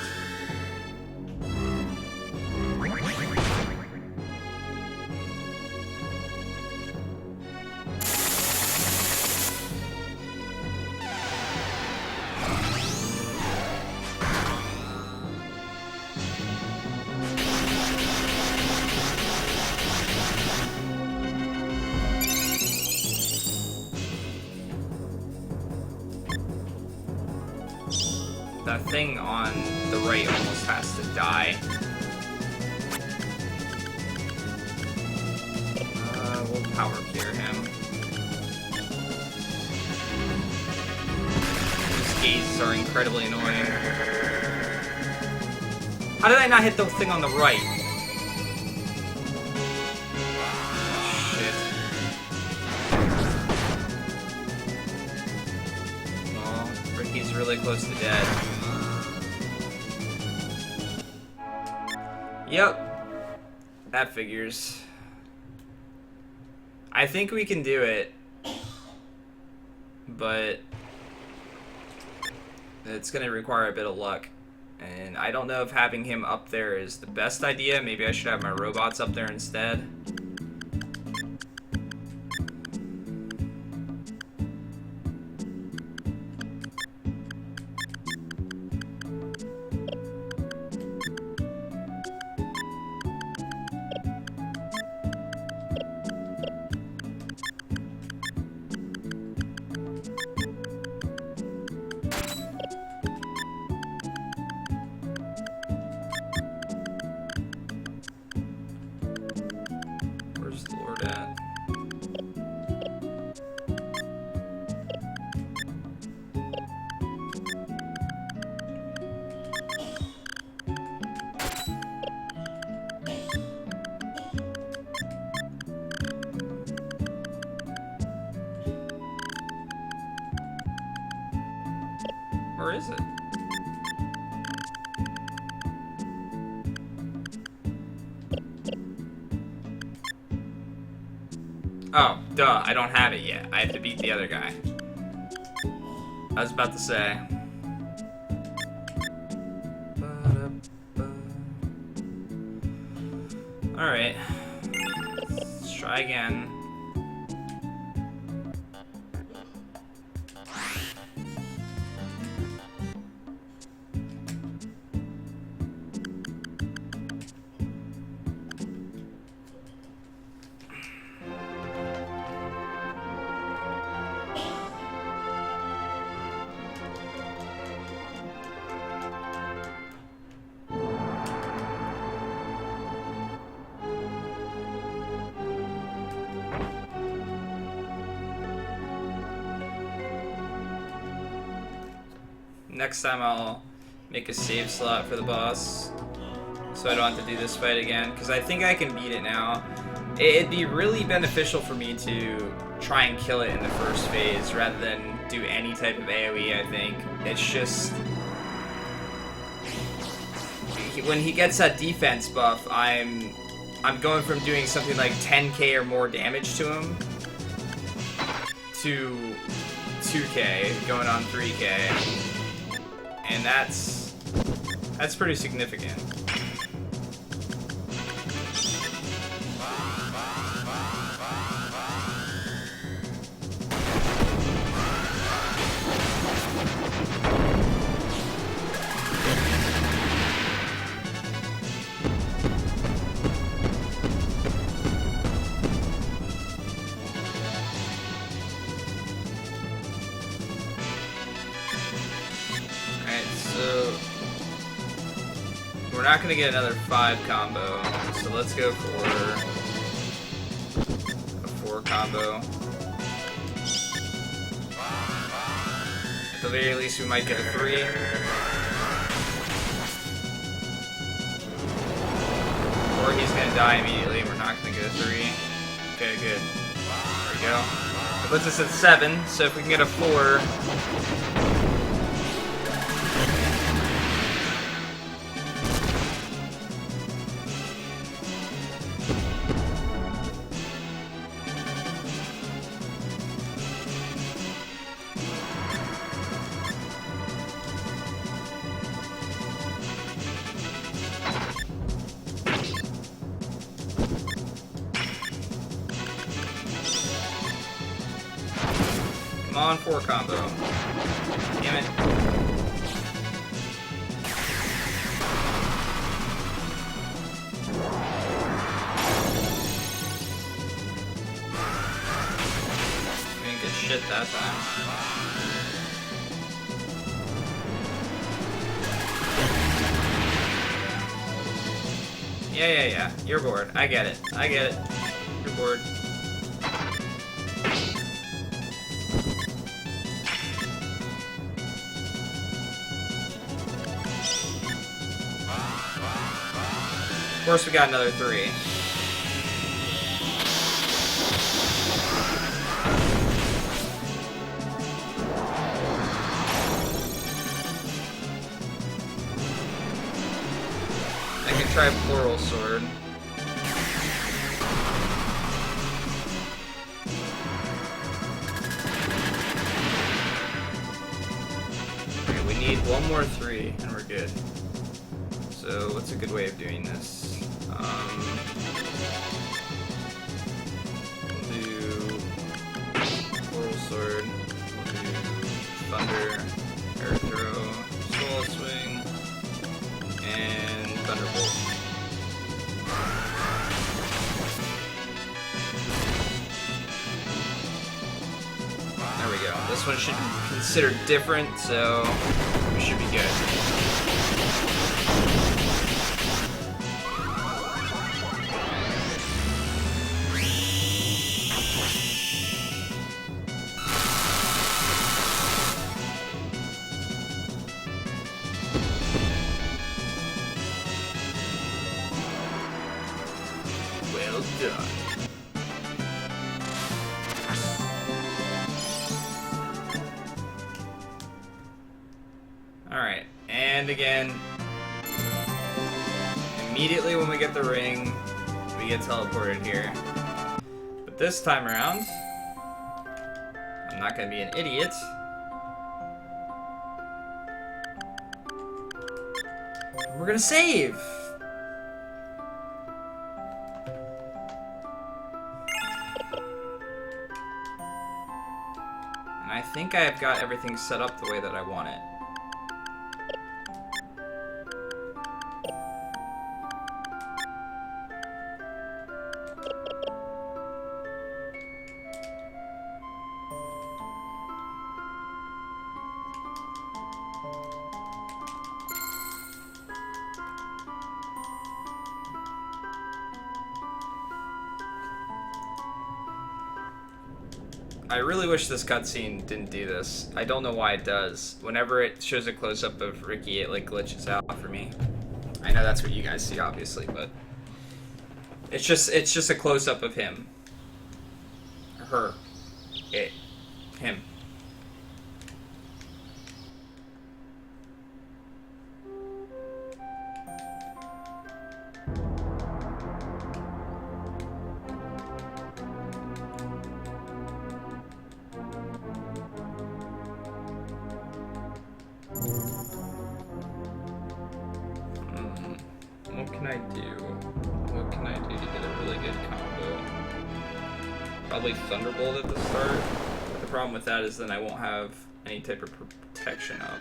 That thing on the right almost has to die. We'll power cure him. These gazes are incredibly annoying. How did I not hit the thing on the right? Shit. Oh, Ricky's really close to dead. Yep. That figures. I think we can do it. But it's gonna require a bit of luck. And I don't know if having him up there is the best idea. Maybe I should have my robots up there instead. Where's the Lord at? Where is it? Oh, duh, I don't have it yet. I have to beat the other guy. I was about to say. Alright. Let's try again. Next time I'll make a save slot for the boss, so I don't have to do this fight again, because I think I can beat it now. It'd be really beneficial for me to try and kill it in the first phase, rather than do any type of AoE, I think. It's just... when he gets that defense buff, I'm going from doing something like 10k or more damage to him, to 2k, going on 3k. And that's pretty significant. we're not gonna get another 5 combo, so let's go for a 4 combo. At the very least, we might get a 3. Or he's gonna die immediately, we're not gonna get a 3. Okay, good. There we go. It puts us at 7, so if we can get a 4... Come on, 4 combo. Damn it. We didn't get shit that time. Yeah. You're bored. I get it. You're bored. Of course, we got another 3. I can try Plural Sword. Okay, we need one more 3, and we're good. So, what's a good way of doing this? We'll do Plural Sword, we'll do Thunder, Air Throw, Soul Swing, and Thunderbolt. There we go. This one should be considered different, so we should be good. Well done. Alright, and again, immediately when we get the ring, we get teleported here. But this time around, I'm not gonna be an idiot. We're gonna save! And I think I've got everything set up the way that I want it. I really wish this cutscene didn't do this. I don't know why it does. Whenever it shows a close-up of Ricky, it like glitches out for me. I know that's what you guys see, obviously, but it's just a close-up of him. Or her. It. Him. What can I do? What can I do to get a really good combo? Probably Thunderbolt at the start. The problem with that is then I won't have any type of protection up.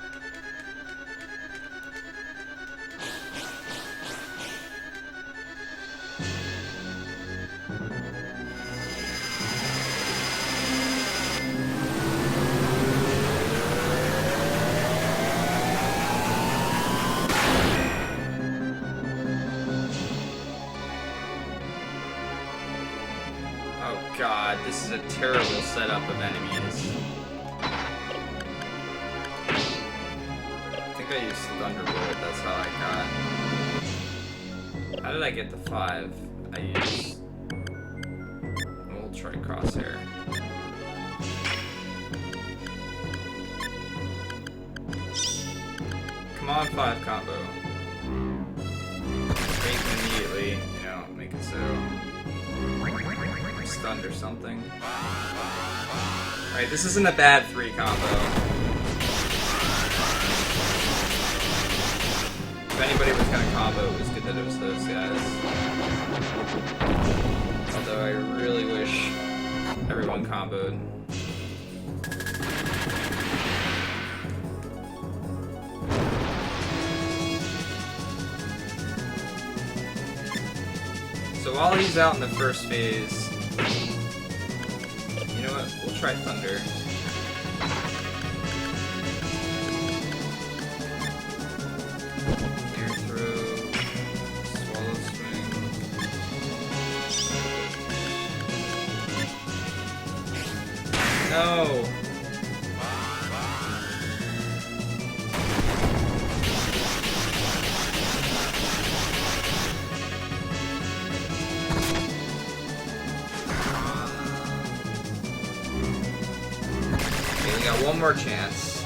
god, this is a terrible setup of enemies. I think I used Thunderbolt, that's how I got. How did I get the 5? I used... We'll try Crosshair. Come on, 5 combo. Break immediately, you know, make it so. Stunned or something. Alright, this isn't a bad 3 combo. If anybody was gonna combo, it was good that it was those guys. Although I really wish everyone comboed. So while he's out in the first phase, you know what? We'll try Thunder. Air throw, swallow swing. No! We got one more chance.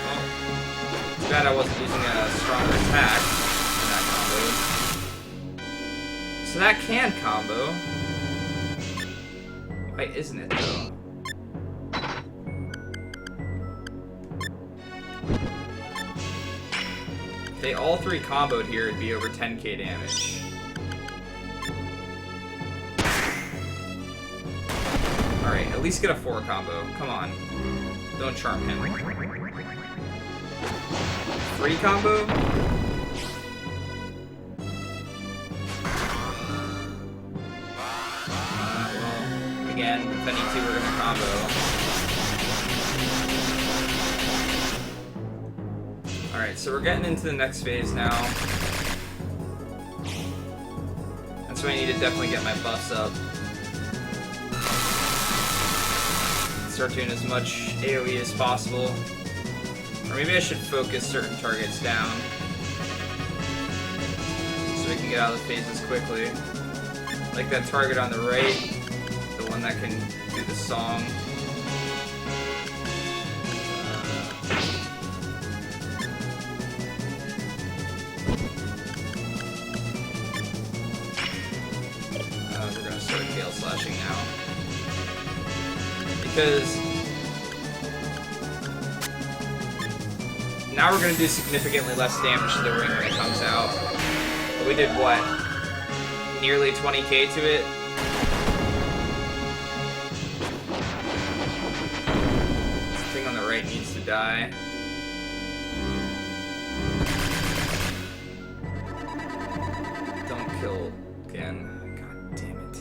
Oh. Too bad I wasn't using a stronger attack in that combo. So that can combo. Why isn't it though? If they all 3 comboed here, it'd be over 10k damage. Alright, at least get a 4 combo. Come on. Don't charm him. 3 combo? Well, again, if any 2 are gonna combo. Alright, so we're getting into the next phase now. That's why I need to definitely get my buffs up. Start doing as much AoE as possible. Or maybe I should focus certain targets down so we can get out of the phases quickly. Like that target on the right, the one that can do the song. We're gonna start Gale Slashing now. Because now we're going to do significantly less damage to the ring when it comes out. But we did what? Nearly 20k to it? This thing on the right needs to die. Don't kill again. God damn it.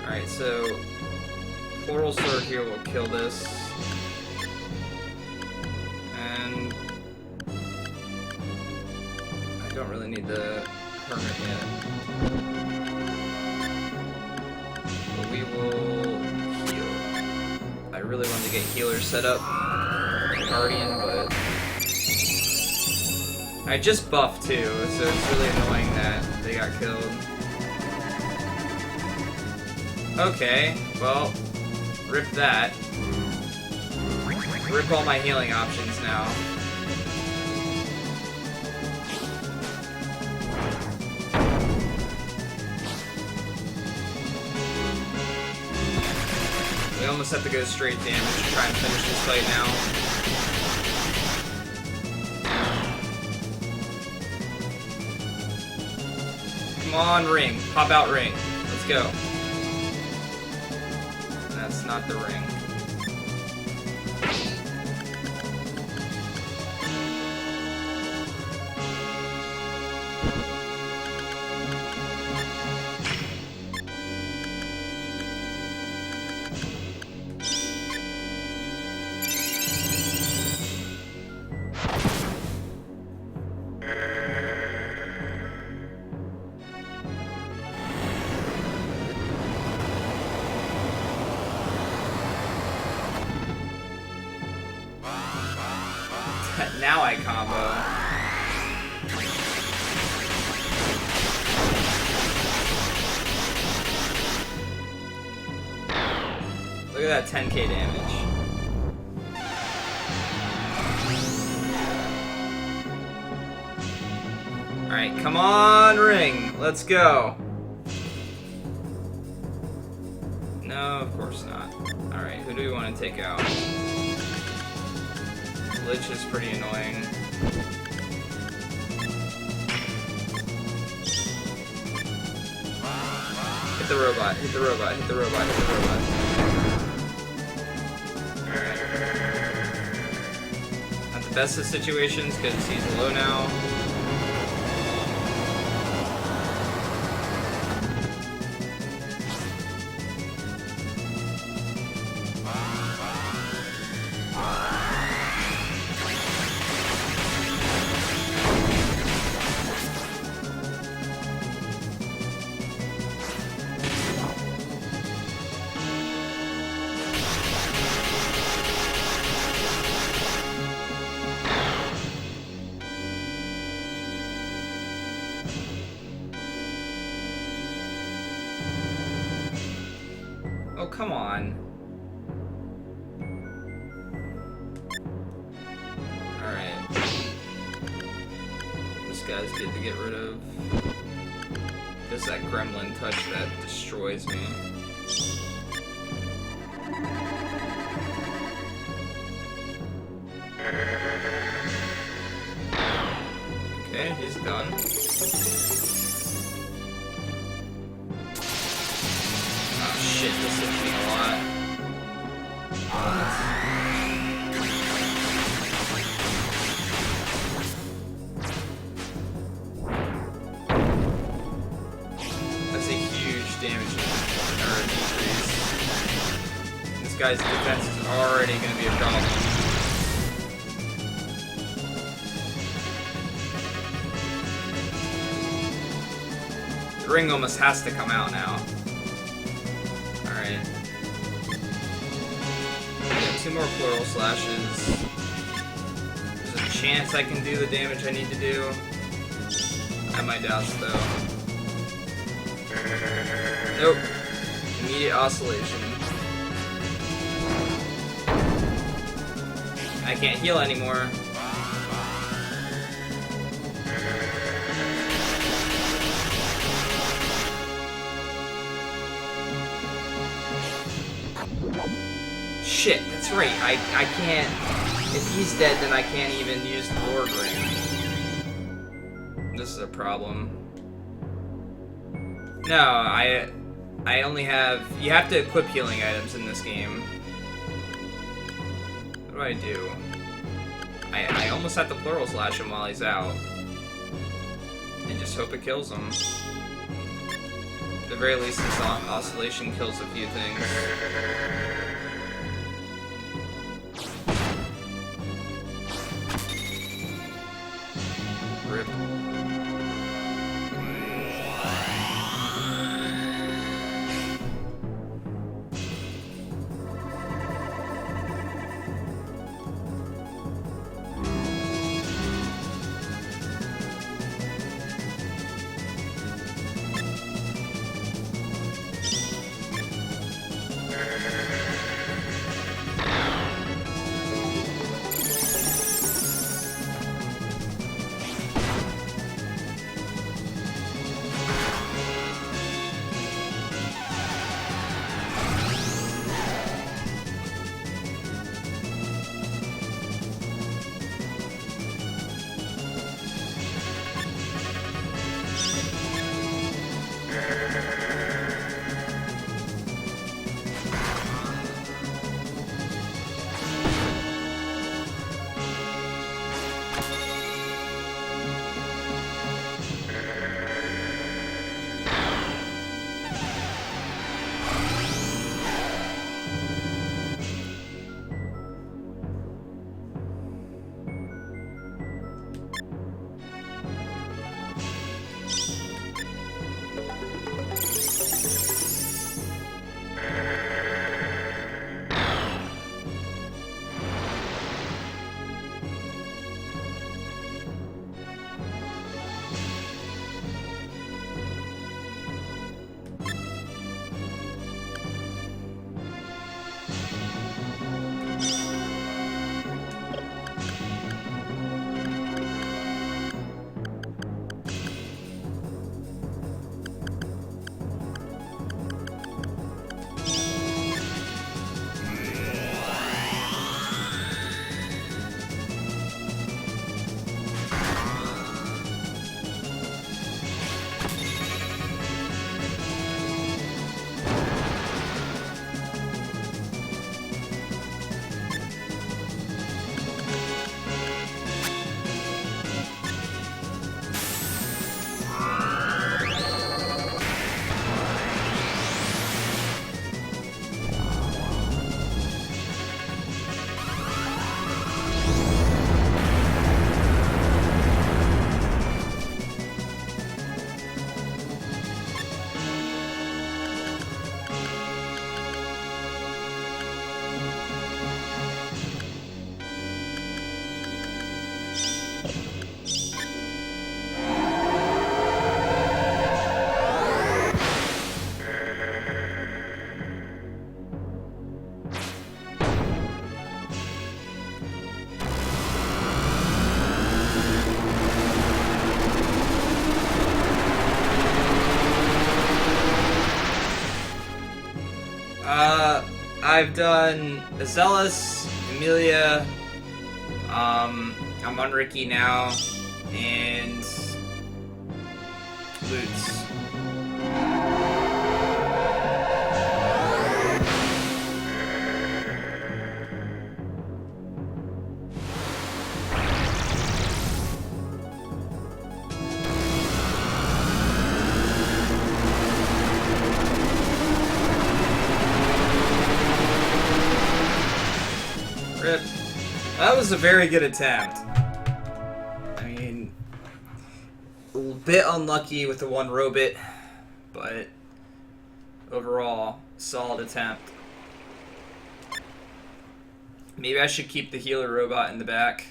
Alright, so Portal Sword here will kill this. And I don't really need the Hermit yet. But we will heal. I really wanted to get healer set up. Guardian, but I just buffed too, so it's really annoying that they got killed. Okay, well, rip that. Rip all my healing options now. We almost have to go straight damage to try and finish this fight now. Come on, ring. Pop out ring. Let's go. That's not the ring. Now I combo. Look at that 10k damage. Alright, come on, ring. Let's go. No, of course not. Alright, who do we want to take out? Lich is pretty annoying. Hit the robot, hit the robot, hit the robot, hit the robot. Alright. Not the best of situations because he's low now. Oh, come on. Alright. This guy's good to get rid of. There's that gremlin touch that destroys me. Okay, he's done. Shit, this hits me a lot. That's a huge damage decrease. This guy's defense is already going to be a problem. The ring almost has to come out now. Alright. Got 2 more plural slashes. There's a chance I can do the damage I need to do. I might douse though. Nope. Immediate oscillation. I can't heal anymore. Shit, that's right. I can't... If he's dead, then I can't even use the Lord Ring. This is a problem. No, I only have... You have to equip healing items in this game. What do I do? I almost have to plural slash him while he's out. And just hope it kills him. At the very least, this oscillation kills a few things. Rip. I've done Azelis, Emilia, I'm on Ricky now, and Lutz. Rip. That was a very good attempt. I mean, a little bit unlucky with the one robot, but overall, solid attempt. Maybe I should keep the healer robot in the back.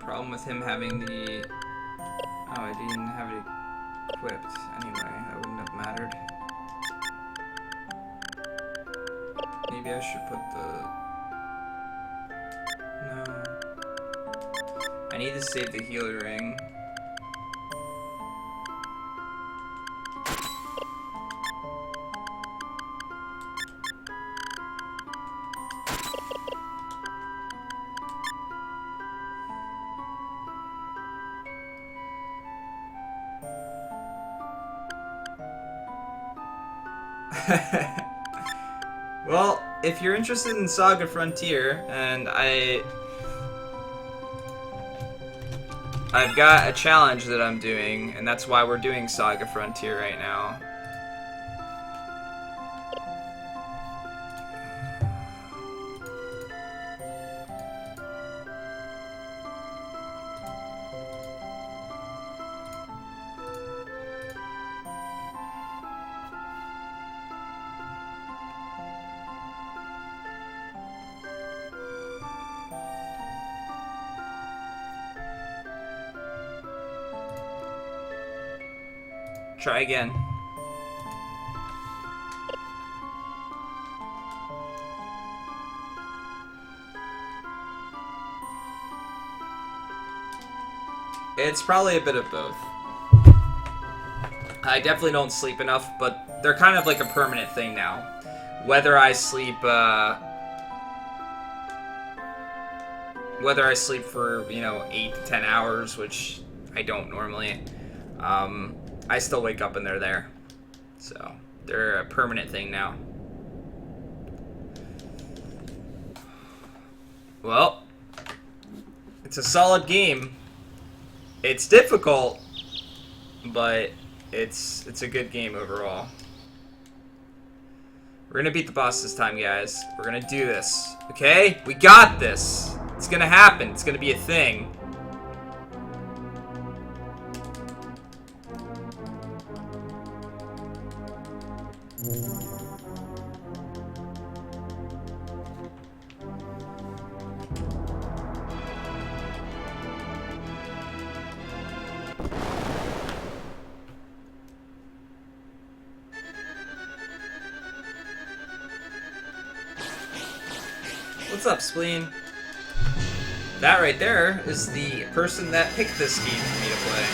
Problem with him having the... Oh, I didn't have it equipped. Anyway, that wouldn't have mattered. Maybe I should put the... No. I need to save the healer ring. Well, if you're interested in SaGa Frontier, and I've got a challenge that I'm doing, and that's why we're doing SaGa Frontier right now. Try again. It's probably a bit of both. I definitely don't sleep enough, but they're kind of like a permanent thing now. Whether I sleep for, you know, 8 to 10 hours, which I don't normally, I still wake up and they're there. So, they're a permanent thing now. Well, it's a solid game. It's difficult, but it's a good game overall. We're gonna beat the boss this time, guys. We're gonna do this, okay? We got this. It's gonna happen. It's gonna be a thing. What's up, Spleen? That right there is the person that picked this game for me to play.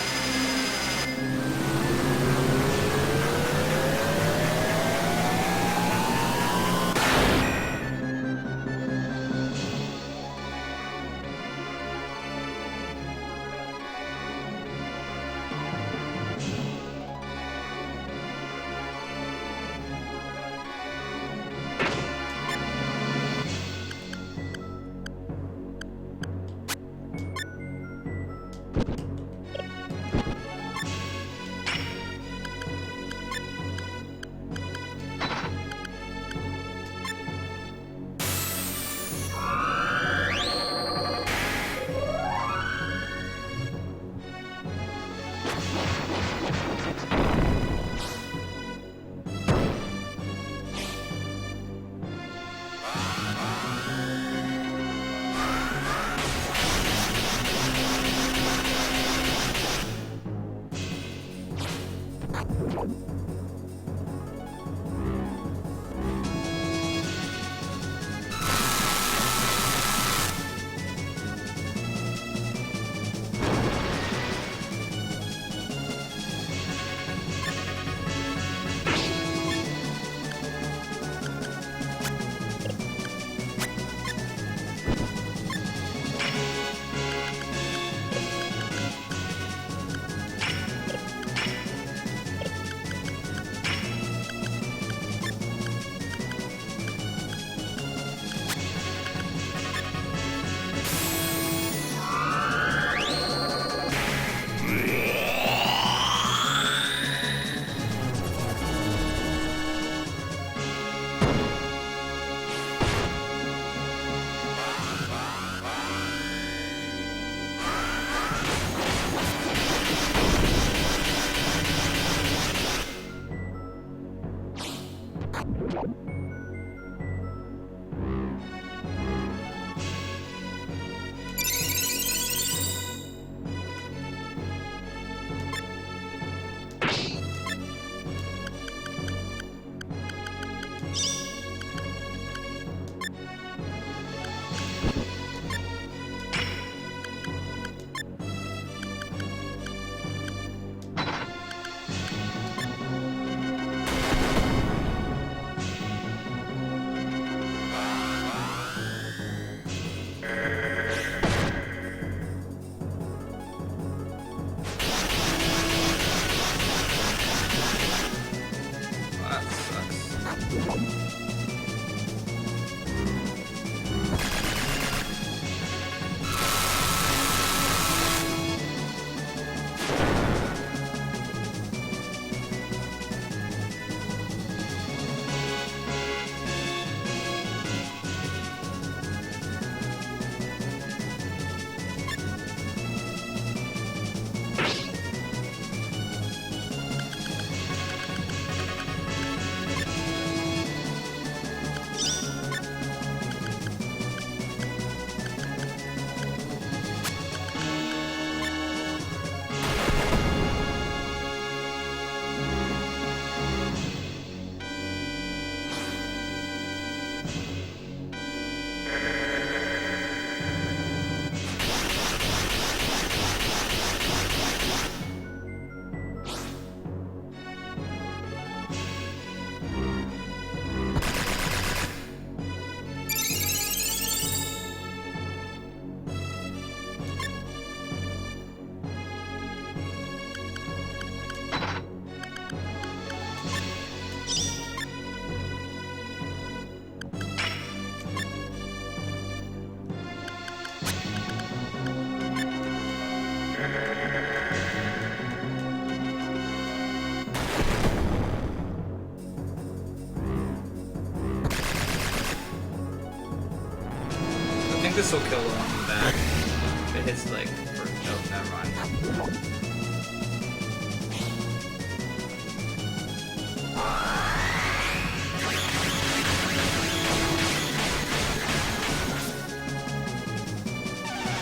I think this will kill the one in the back. If it hits like, oh, never mind.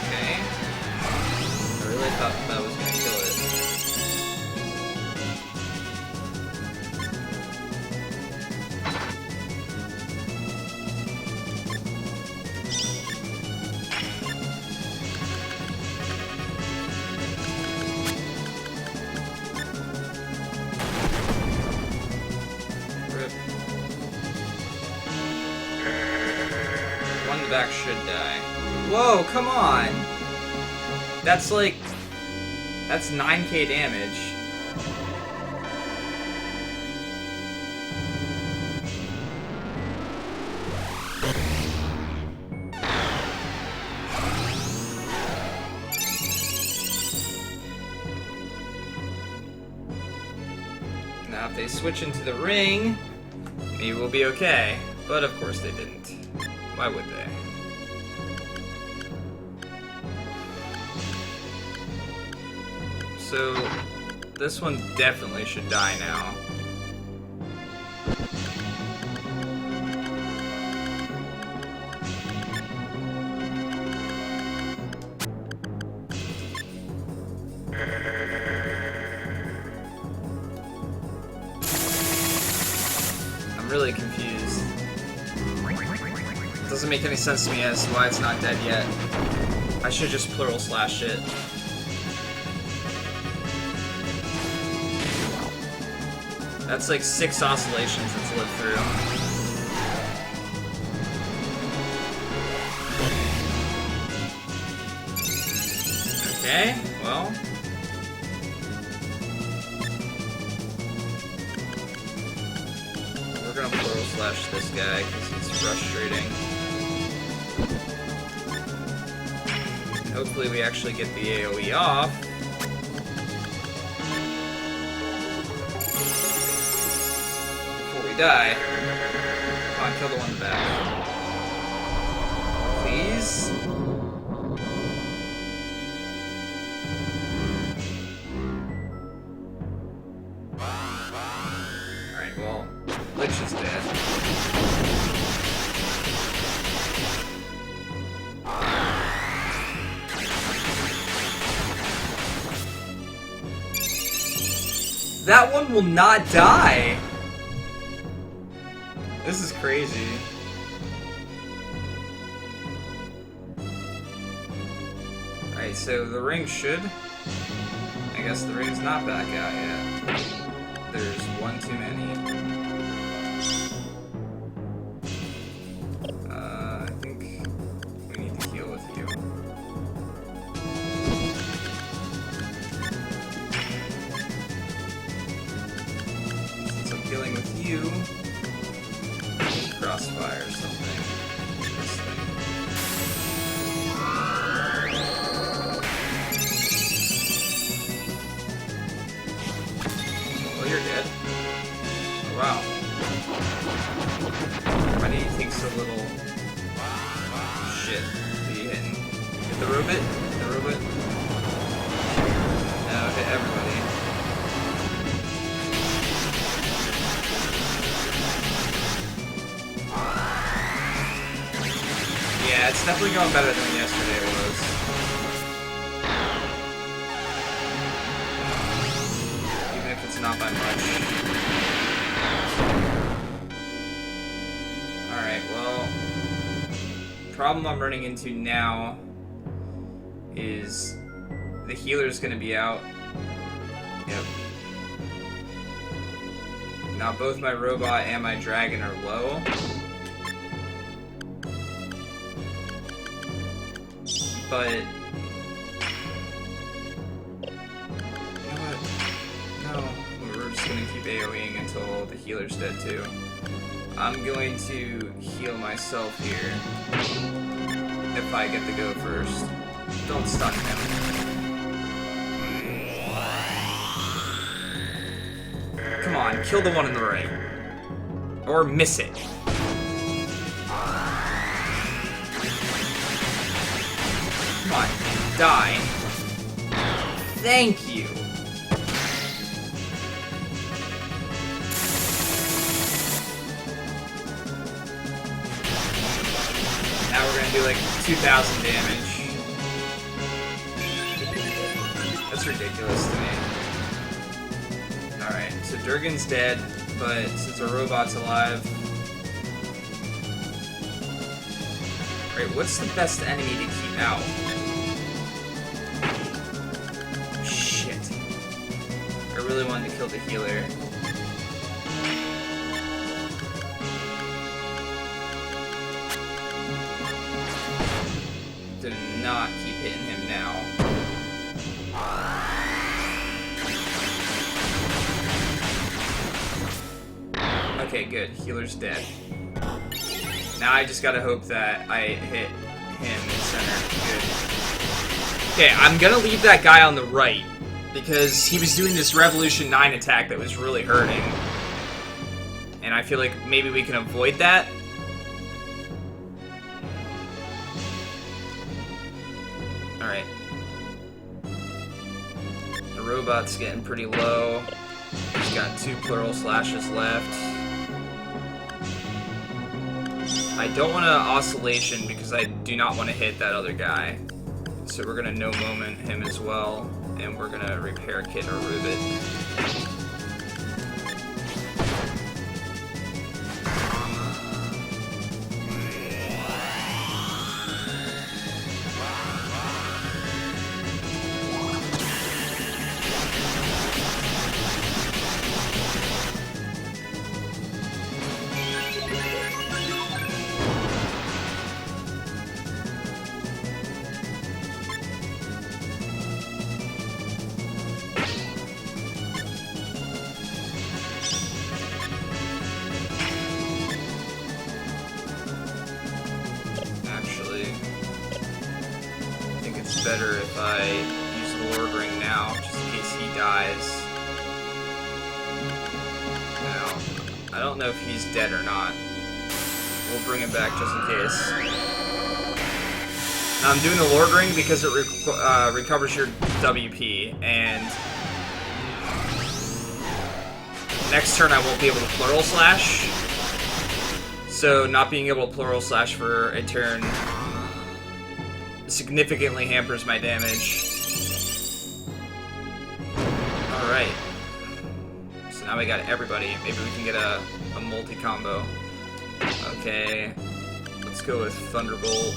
Okay. I really thought that was gonna kill it. One in the back should die. Whoa, come on! That's like... That's 9k damage. Now if they switch into the ring, maybe we'll be okay. But of course they didn't. Why would they? So, this one definitely should die now. I'm really confused. It doesn't make any sense to me as to why it's not dead yet. I should just plural slash it. That's like 6 oscillations it's lived through. Okay, well. We're gonna plural slash this guy because he's frustrating. Hopefully we actually get the AoE off. Die. Come on, kill the one in the back. Please? Alright, well, Lich is dead. That one will not die! This is crazy. Alright, so the ring should... I guess the ring's not back out yet. There's one too many. I think we need to heal with you. Since I'm healing with you... Crossfire or something. This thing. Oh, you're dead. Oh, wow. Why do you take so little shit to be hitting? Hit the robot? Hit the robot? No, hit everybody. Yeah, it's definitely going better than yesterday was. Even if it's not by much. Alright, well... The problem I'm running into now is the healer's gonna be out. Yep. Now both my robot and my dragon are low. But you know what? No, we're just gonna keep AoEing until the healer's dead too. I'm going to heal myself here if I get to go first. Don't stun him. kill the one on the right. Or miss it. Come on, die. Thank you. Now we're gonna do like 2,000 damage. That's ridiculous to me. Alright, so Durgan's dead, but since a robot's alive... Alright, what's the best enemy to keep out? Shit. I really wanted to kill the healer. Do not keep hitting him now. Okay, good. Healer's dead. Now I just gotta hope that I hit him in center. Good. Okay, I'm gonna leave that guy on the right, because he was doing this Revolution 9 attack that was really hurting. And I feel like maybe we can avoid that. Alright. The robot's getting pretty low. He's got 2 plural slashes left. I don't want to oscillation because I do not want to hit that other guy. So we're going to no moment him as well. And we're going to repair kit or rivet. Better if I use the Lord Ring now, just in case he dies. Now, I don't know if he's dead or not. We'll bring him back just in case. Now, I'm doing the Lord Ring because it recovers your WP, and next turn I won't be able to plural slash. So, not being able to plural slash for a turn significantly hampers my damage. Alright. So now we got everybody. Maybe we can get a multi-combo. Okay. Let's go with Thunderbolt.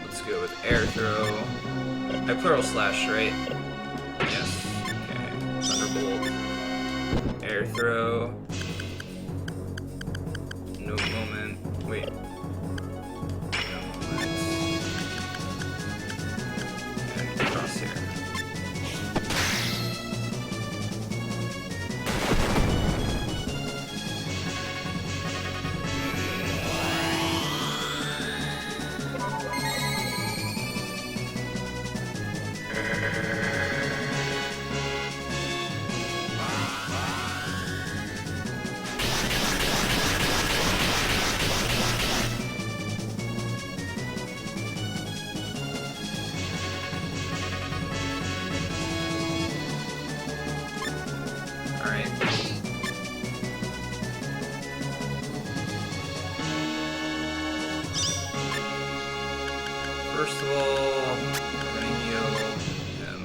Let's go with Air Throw. I plural slash, right? Yes. Okay. Thunderbolt. Air Throw. No moment. Wait. First of all, we're gonna heal him.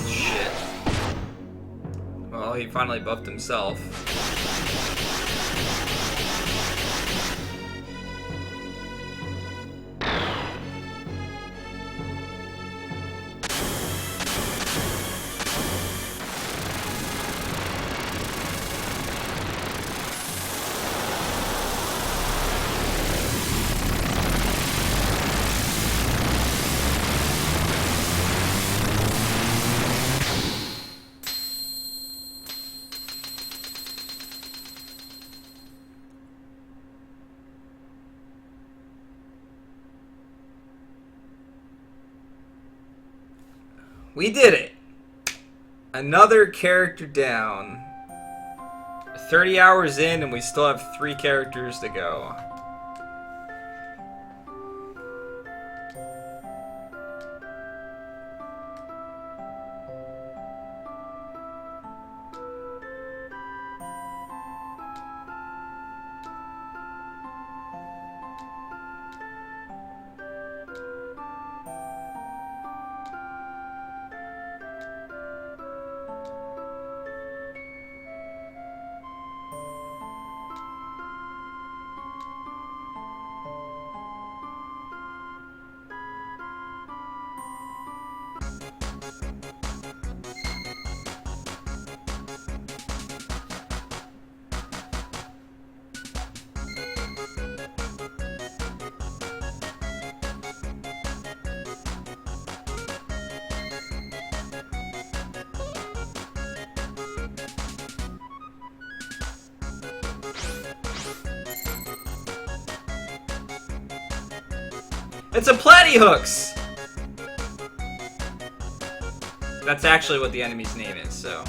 Shit. Well, he finally buffed himself. We did it! Another character down. 30 hours in and we still have 3 characters to go. It's a platyhooks! That's actually what the enemy's name is, so...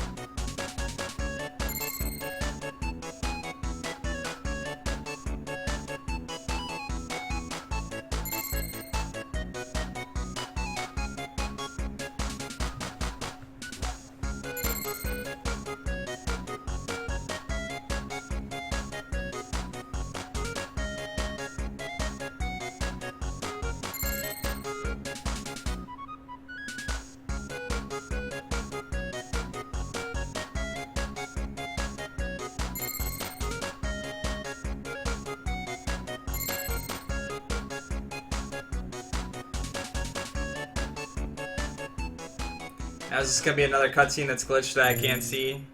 Now is this gonna be another cutscene that's glitched that I can't see?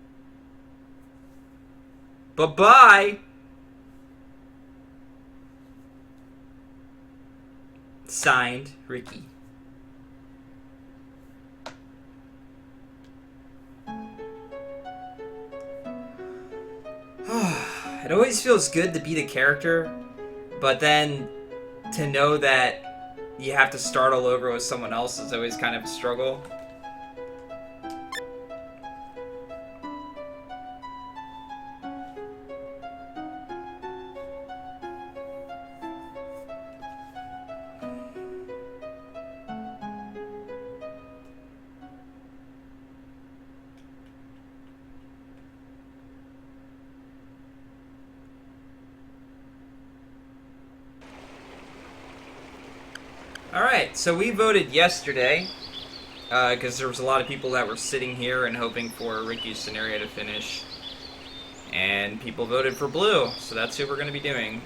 Bye-bye! Signed, Ricky. It always feels good to beat a character, but then to know that you have to start all over with someone else is always kind of a struggle. Alright, so we voted yesterday, because there was a lot of people that were sitting here and hoping for Ricky's scenario to finish. And people voted for blue, so that's who we're going to be doing.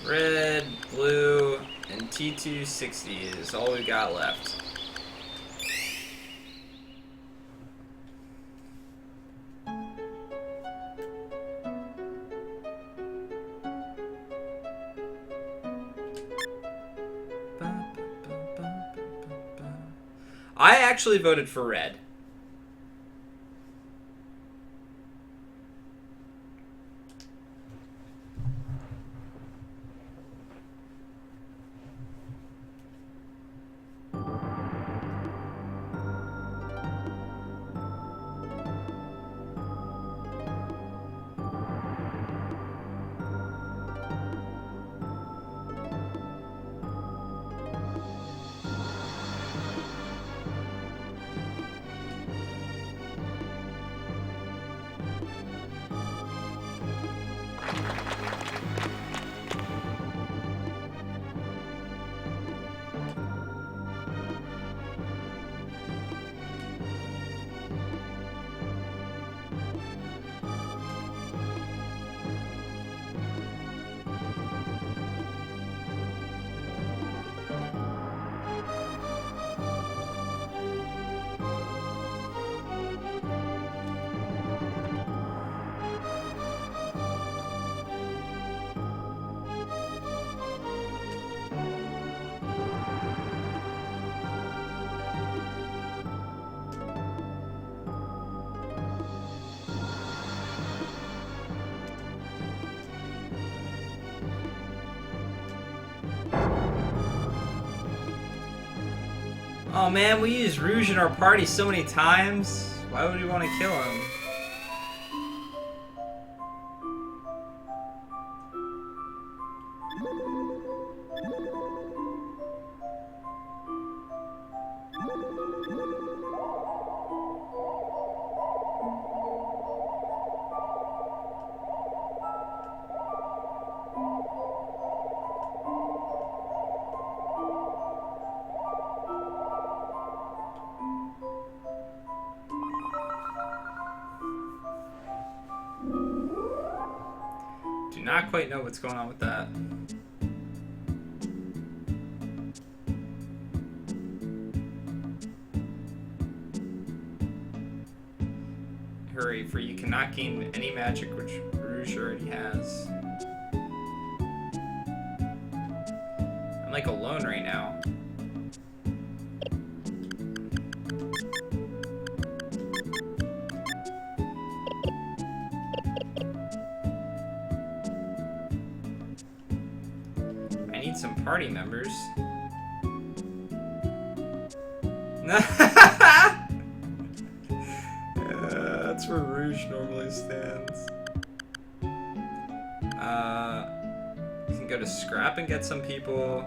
Red, blue, and T260 is all we got left. I actually voted for red. Oh man, we used Rouge in our party so many times. Why would we want to kill him? Do not quite know what's going on with that. Hurry, for you cannot gain any magic which Rouge already has. I'm like alone right now. I need some party members. That's where Rouge normally stands. We can go to Scrap and get some people.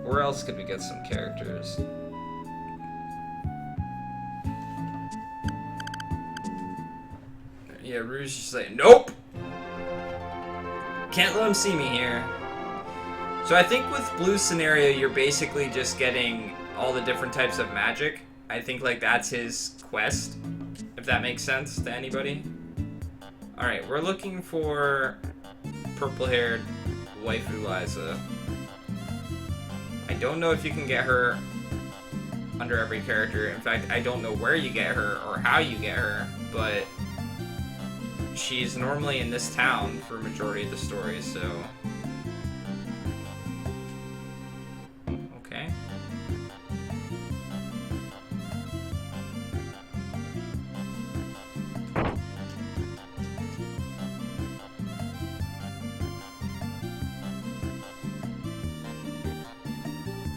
Where else could we get some characters? Yeah, Rouge is just like, nope! Can't let him see me here. So I think with Blue's scenario, you're basically just getting all the different types of magic. I think like that's his quest, if that makes sense to anybody. Alright, we're looking for purple-haired waifu Liza. I don't know if you can get her under every character. In fact, I don't know where you get her or how you get her, but she's normally in this town for a majority of the story, so... Okay.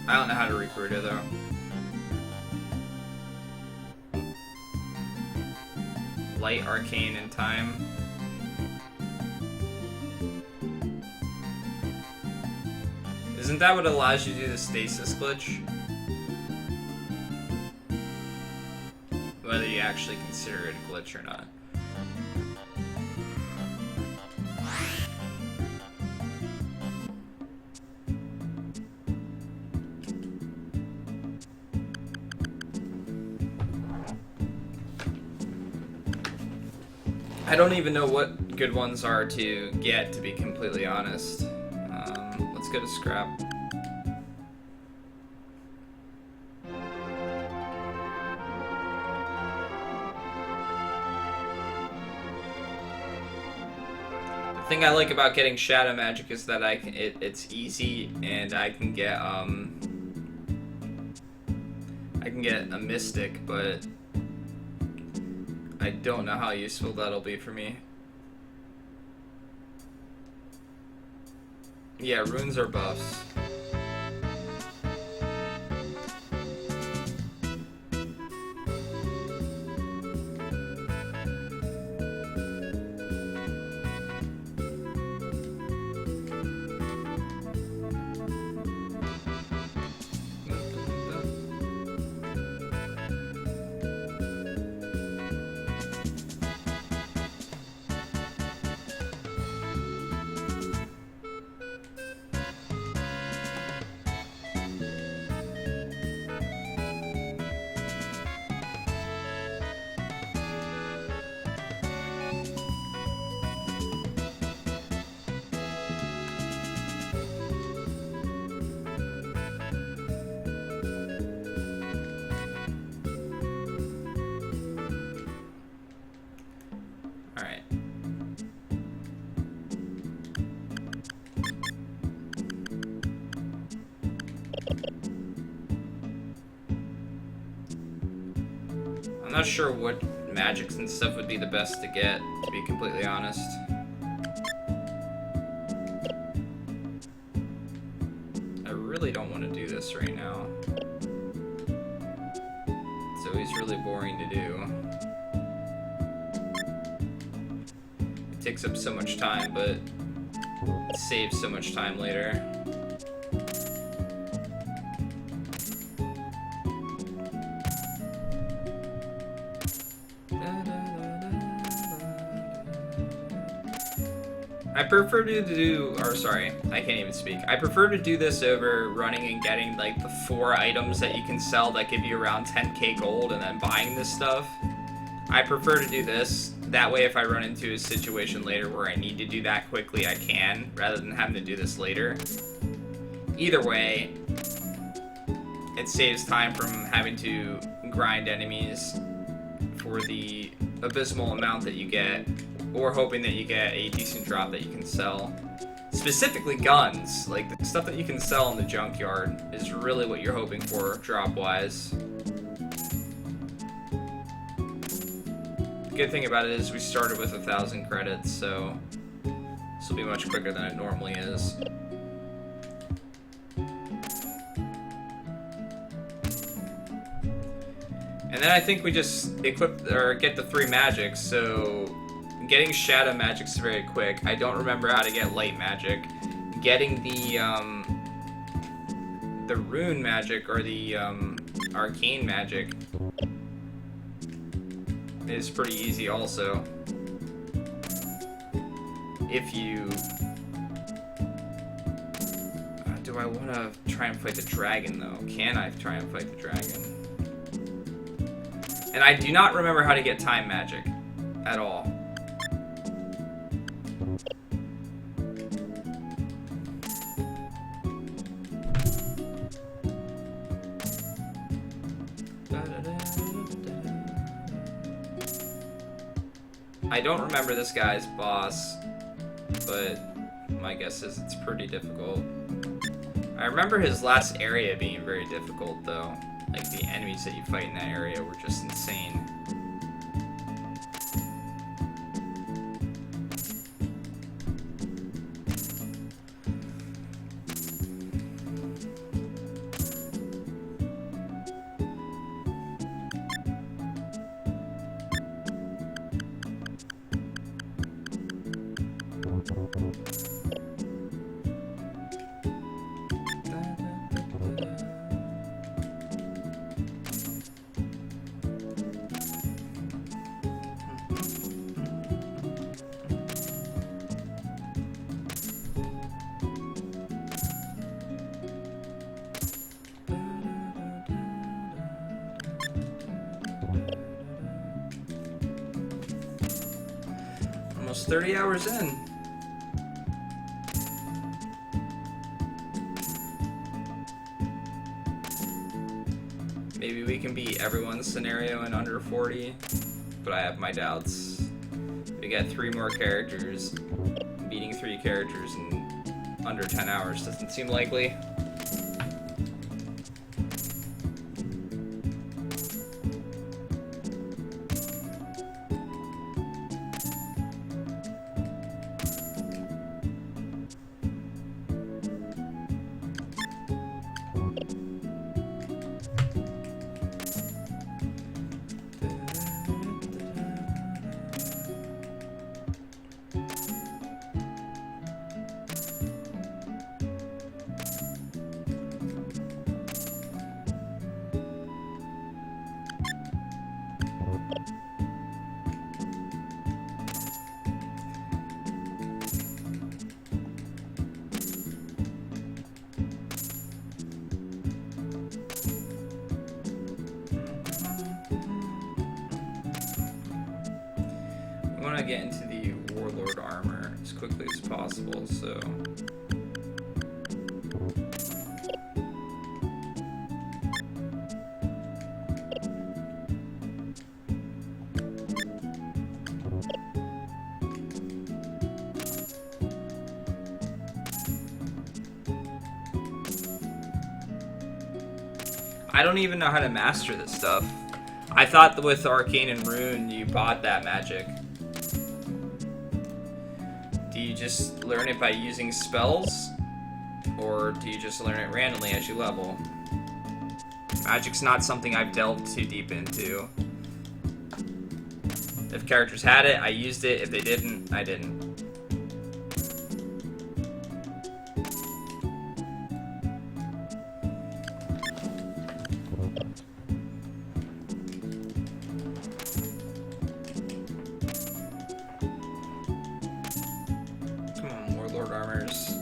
I don't know how to recruit her, though. Light, Arcane, and Time. Isn't that what allows you to do the stasis glitch? Whether you actually consider it a glitch or not. I don't even know what good ones are to get, to be completely honest. Let's go to Scrap. The thing I like about getting Shadow Magic is that it's easy, and I can get a Mystic, but I don't know how useful that'll be for me. Yeah, runes are buffs. Alright. I'm not sure what magics and stuff would be the best to get, to be completely honest. I really don't want to do this right now. so he's really boring to do. It takes up so much time, but it saves so much time later. I prefer to do, or sorry, I can't even speak. I prefer to do this over running and getting like the 4 items that you can sell that give you around 10k gold and then buying this stuff. I prefer to do this. That way if I run into a situation later where I need to do that quickly, I can, rather than having to do this later. Either way, it saves time from having to grind enemies for the abysmal amount that you get, or hoping that you get a decent drop that you can sell. Specifically guns, like the stuff that you can sell in the junkyard is really what you're hoping for drop-wise. The good thing about it is we started with 1,000 credits, so this will be much quicker than it normally is. And then I think we just equip or get the 3 magics, so getting shadow magic's very quick. I don't remember how to get light magic. Getting the rune magic or the arcane magic is pretty easy also. If you do I want to try and fight the dragon though? Can I try and fight the dragon? And I do not remember how to get time magic at all. I don't remember this guy's boss, but my guess is it's pretty difficult. I remember his last area being very difficult though. Like the enemies that you fight in that area were just insane. Almost 30 hours in. Maybe we can beat everyone's scenario in under 40, but I have my doubts. We got 3 more characters. Beating 3 characters in under 10 hours doesn't seem likely. I want to get into the Warlord armor as quickly as possible, so... I don't even know how to master this stuff. I thought that with Arcane and Rune you bought that magic. Do you just learn it by using spells? Or do you just learn it randomly as you level? Magic's not something I've delved too deep into. If characters had it, I used it. If they didn't, I didn't. Come on, Warlord Armors.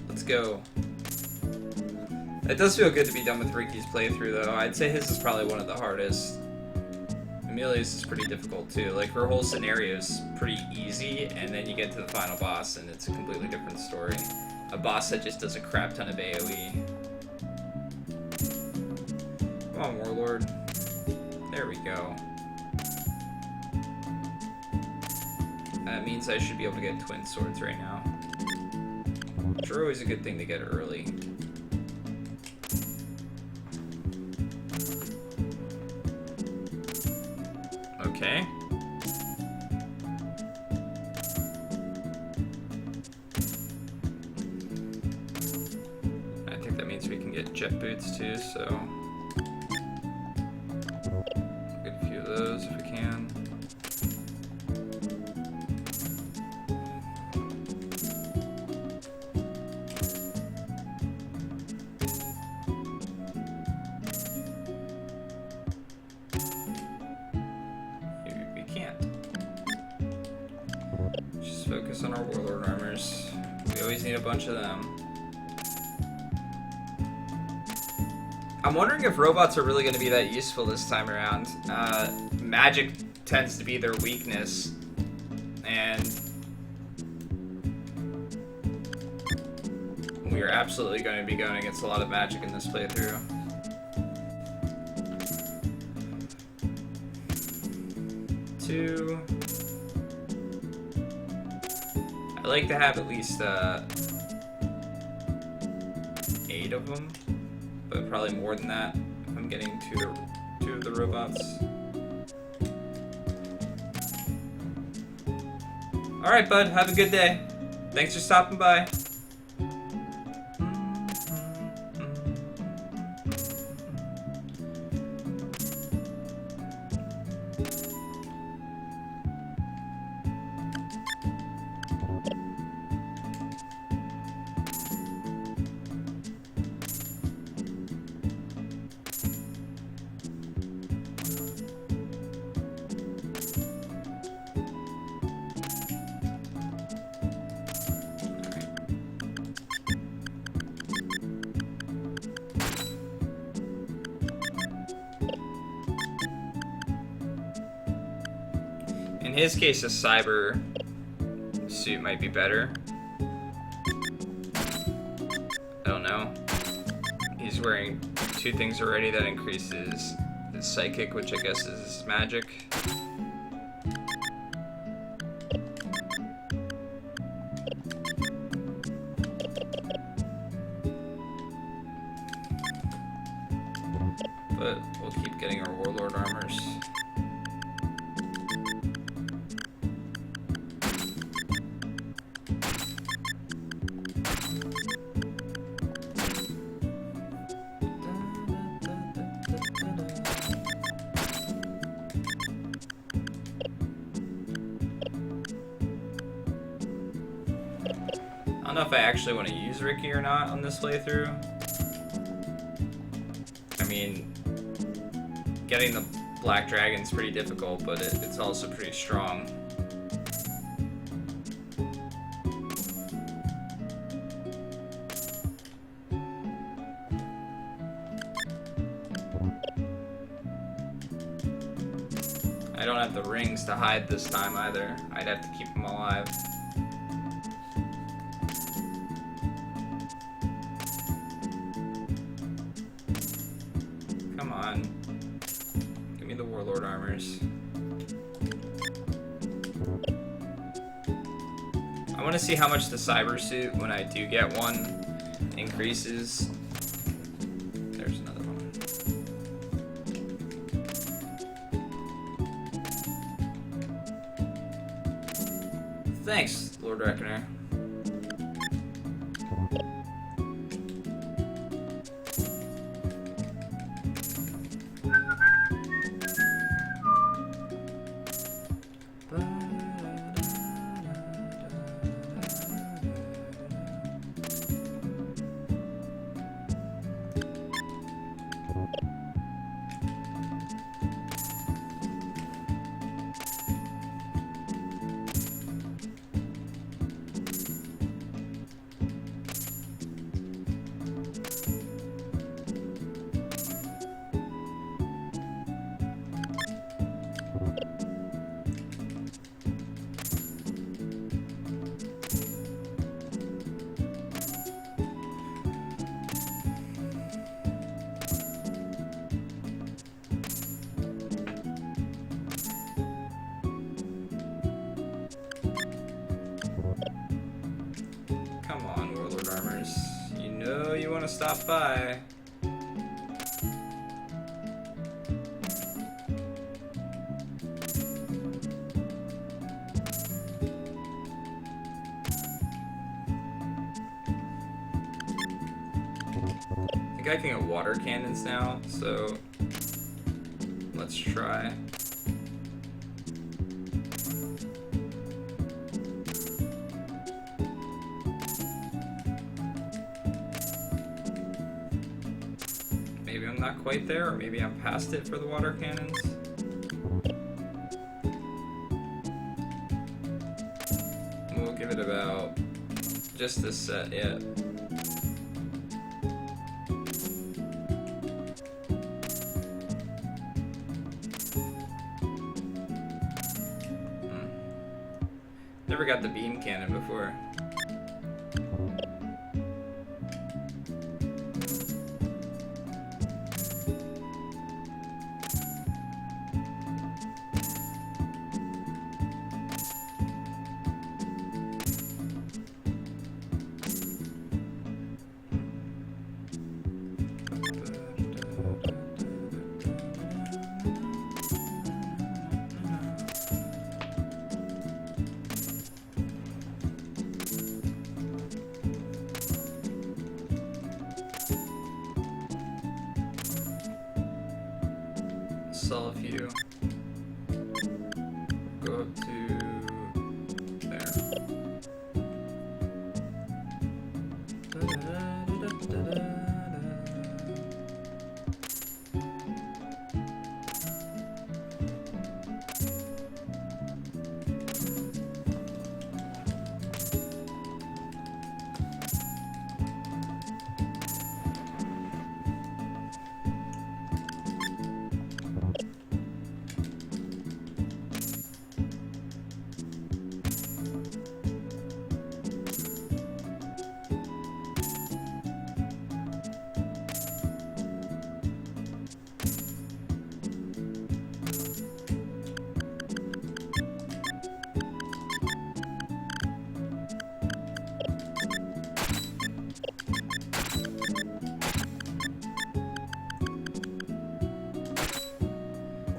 Let's go. It does feel good to be done with Ricky's playthrough, though. I'd say his is probably one of the hardest. Amelia's is pretty difficult, too. Like, her whole scenario is pretty easy, and then you get to the final boss, and it's a completely different story. A boss that just does a crap ton of AoE. Come on, Warlord. There we go. That means I should be able to get twin swords right now. Which are always a good thing to get early. Okay. I think that means we can get jet boots too, so get a few of those if we can. Focus on our Warlord Armors. We always need a bunch of them. I'm wondering if robots are really going to be that useful this time around. Magic tends to be their weakness, and we are absolutely going to be going against a lot of magic in this playthrough. Two. I like to have at least 8 of them, but probably more than that if I'm getting two of the robots. Alright, bud, have a good day. Thanks for stopping by. In his case, a cyber suit might be better. I don't know. He's wearing 2 things already that increases his psychic, which I guess is his magic. But we'll keep getting our Warlord Armors. I don't know if I actually want to use Ricky or not on this playthrough. I mean, getting the Black Dragon's pretty difficult, but it's also pretty strong. I don't have the rings to hide this time either. I'd have to keep them alive. Come on. Give me the Warlord Armors. I want to see how much the cyber suit, when I do get one, increases. There's another one. Thanks, Lord Reckoner. want to stop by. I think I can get water cannons now, so let's try. Maybe I'm not quite there, or maybe I'm past it for the water cannons. We'll give it about just this set, yeah. Never got the beam cannon before. Saw a few. Go up to there.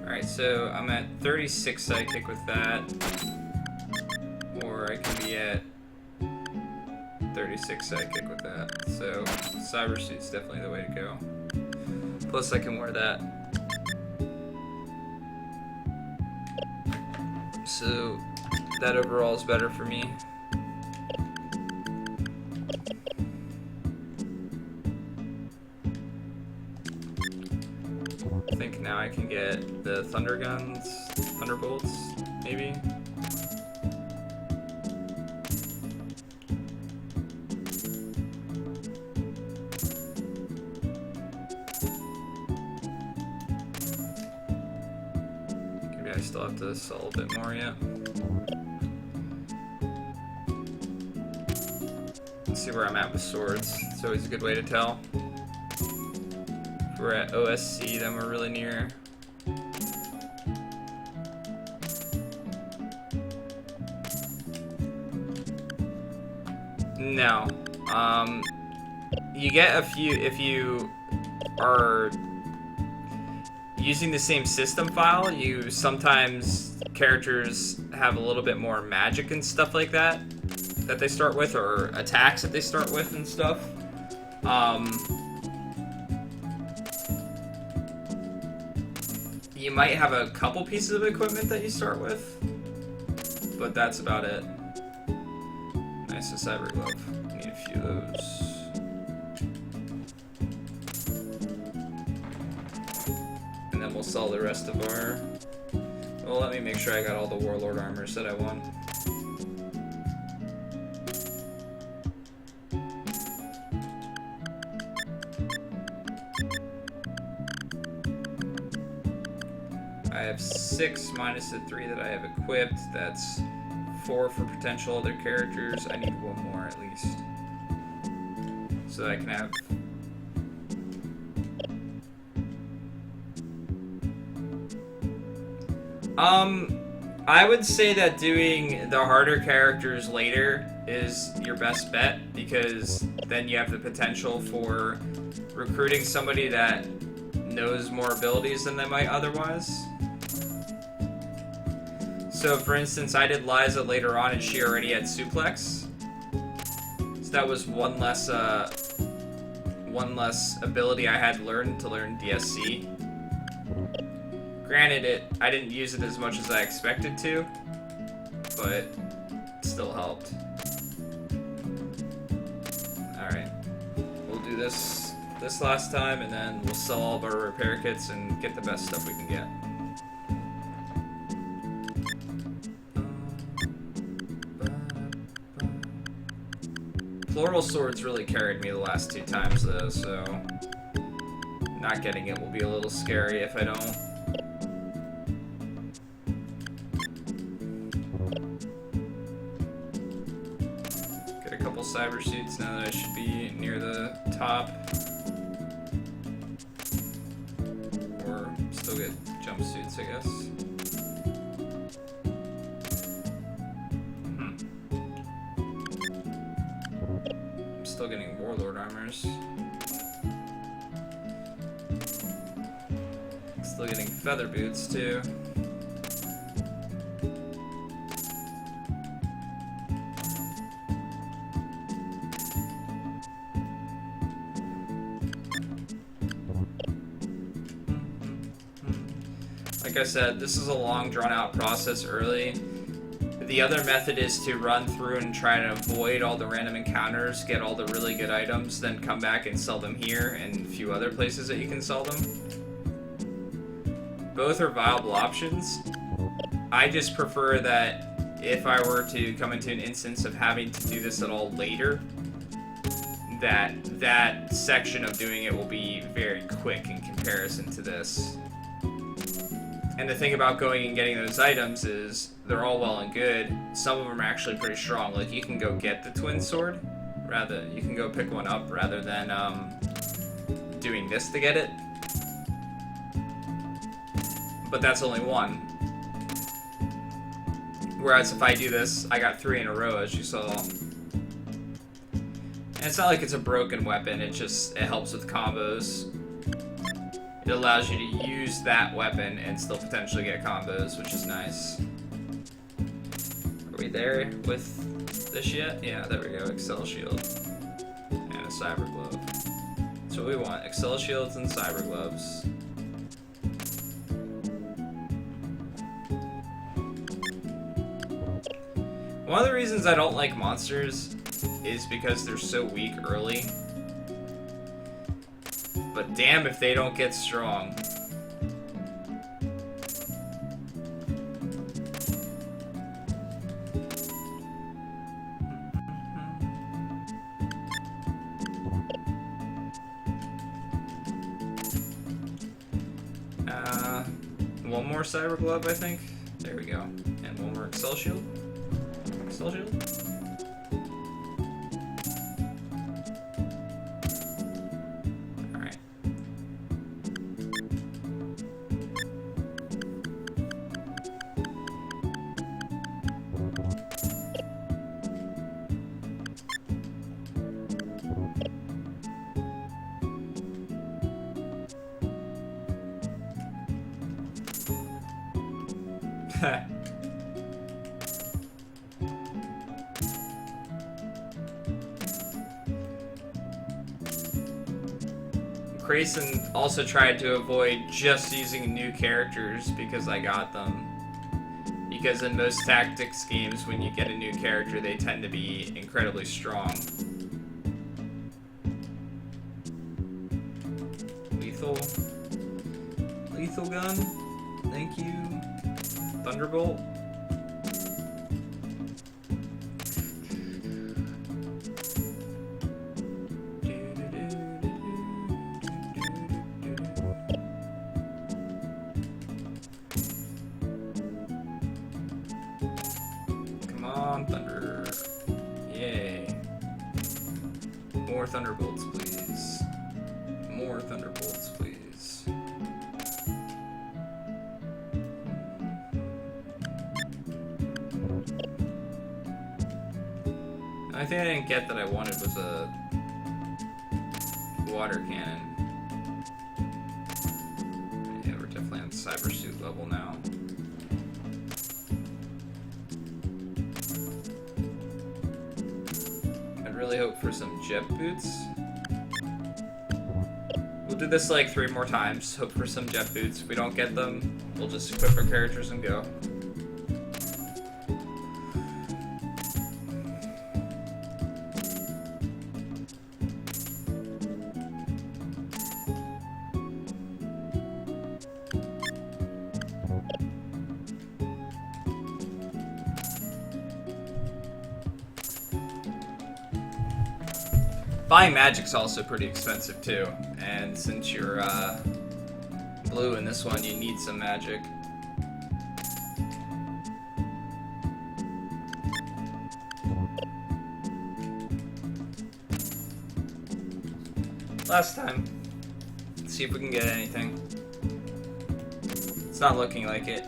Alright, so I'm at 36 psychic with that. Or I can be at 36 psychic with that. So cyber suit's definitely the way to go. Plus I can wear that. So that overall is better for me. I think now I can get the thunder guns, thunderbolts, maybe. Maybe I still have to sell a bit more yet. Let's see where I'm at with swords. It's always a good way to tell. If we're at OSC, then we're really near. No. You get a few if you are using the same system file. You sometimes characters have a little bit more magic and stuff like that they start with, or attacks that they start with and stuff. You might have a couple pieces of equipment that you start with, but that's about it. Nice, a cyber glove. Need a few of those. And then we'll sell the rest of our... Well, let me make sure I got all the warlord armors that I want. I have 6 minus the 3 that I have equipped. That's 4 for potential other characters. I need 1 more at least. So I can have... I would say that doing the harder characters later is your best bet, because then you have the potential for recruiting somebody that knows more abilities than they might otherwise. So, for instance, I did Liza later on, and she already had Suplex. So that was one less ability I had learned to learn DSC. Granted, I didn't use it as much as I expected to, but it still helped. Alright. We'll do this last time, and then we'll sell all of our repair kits and get the best stuff we can get. Floral Swords really carried me the last 2 times, though, so not getting it will be a little scary if I don't. Get a couple cyber suits now that I should be near the top. Or still get jumpsuits, I guess. Still getting Warlord armors. Still getting feather boots too. Like I said, this is a long drawn out process early. The other method is to run through and try to avoid all the random encounters, get all the really good items, then come back and sell them here and a few other places that you can sell them. Both are viable options. I just prefer that if I were to come into an instance of having to do this at all later, that section of doing it will be very quick in comparison to this. And the thing about going and getting those items is they're all well and good. Some of them are actually pretty strong. Like, you can go get the twin sword, you can go pick one up rather than doing this to get it. But that's only one. Whereas if I do this, I got 3 in a row, as you saw. And it's not like it's a broken weapon, it helps with combos. It allows you to use that weapon and still potentially get combos, which is nice. Are we there with this yet? Yeah, there we go. Excel Shield. And a Cyber Glove. That's what we want. Excel Shields and Cyber Gloves. One of the reasons I don't like monsters is because they're so weak early. But damn if they don't get strong. One more Cyber Glove, I think. There we go. And one more Excel Shield. Excel Shield? Grayson also tried to avoid just using new characters because I got them. Because in most tactics games, when you get a new character, they tend to be incredibly strong. Lethal gun. Thank you. Thunderbolt. Come on, thunder. Yay. More thunderbolts, please. More thunderbolts, please. The only thing I didn't get that I wanted was a water cannon. Yeah, we're definitely on cyber suit level now. I'd really hope for some jet boots. We'll do this like 3 more times, hope for some jet boots. If we don't get them, we'll just equip our characters and go. Buying magic's also pretty expensive too, and since you're blue in this one, you need some magic. Last time. Let's see if we can get anything. It's not looking like it.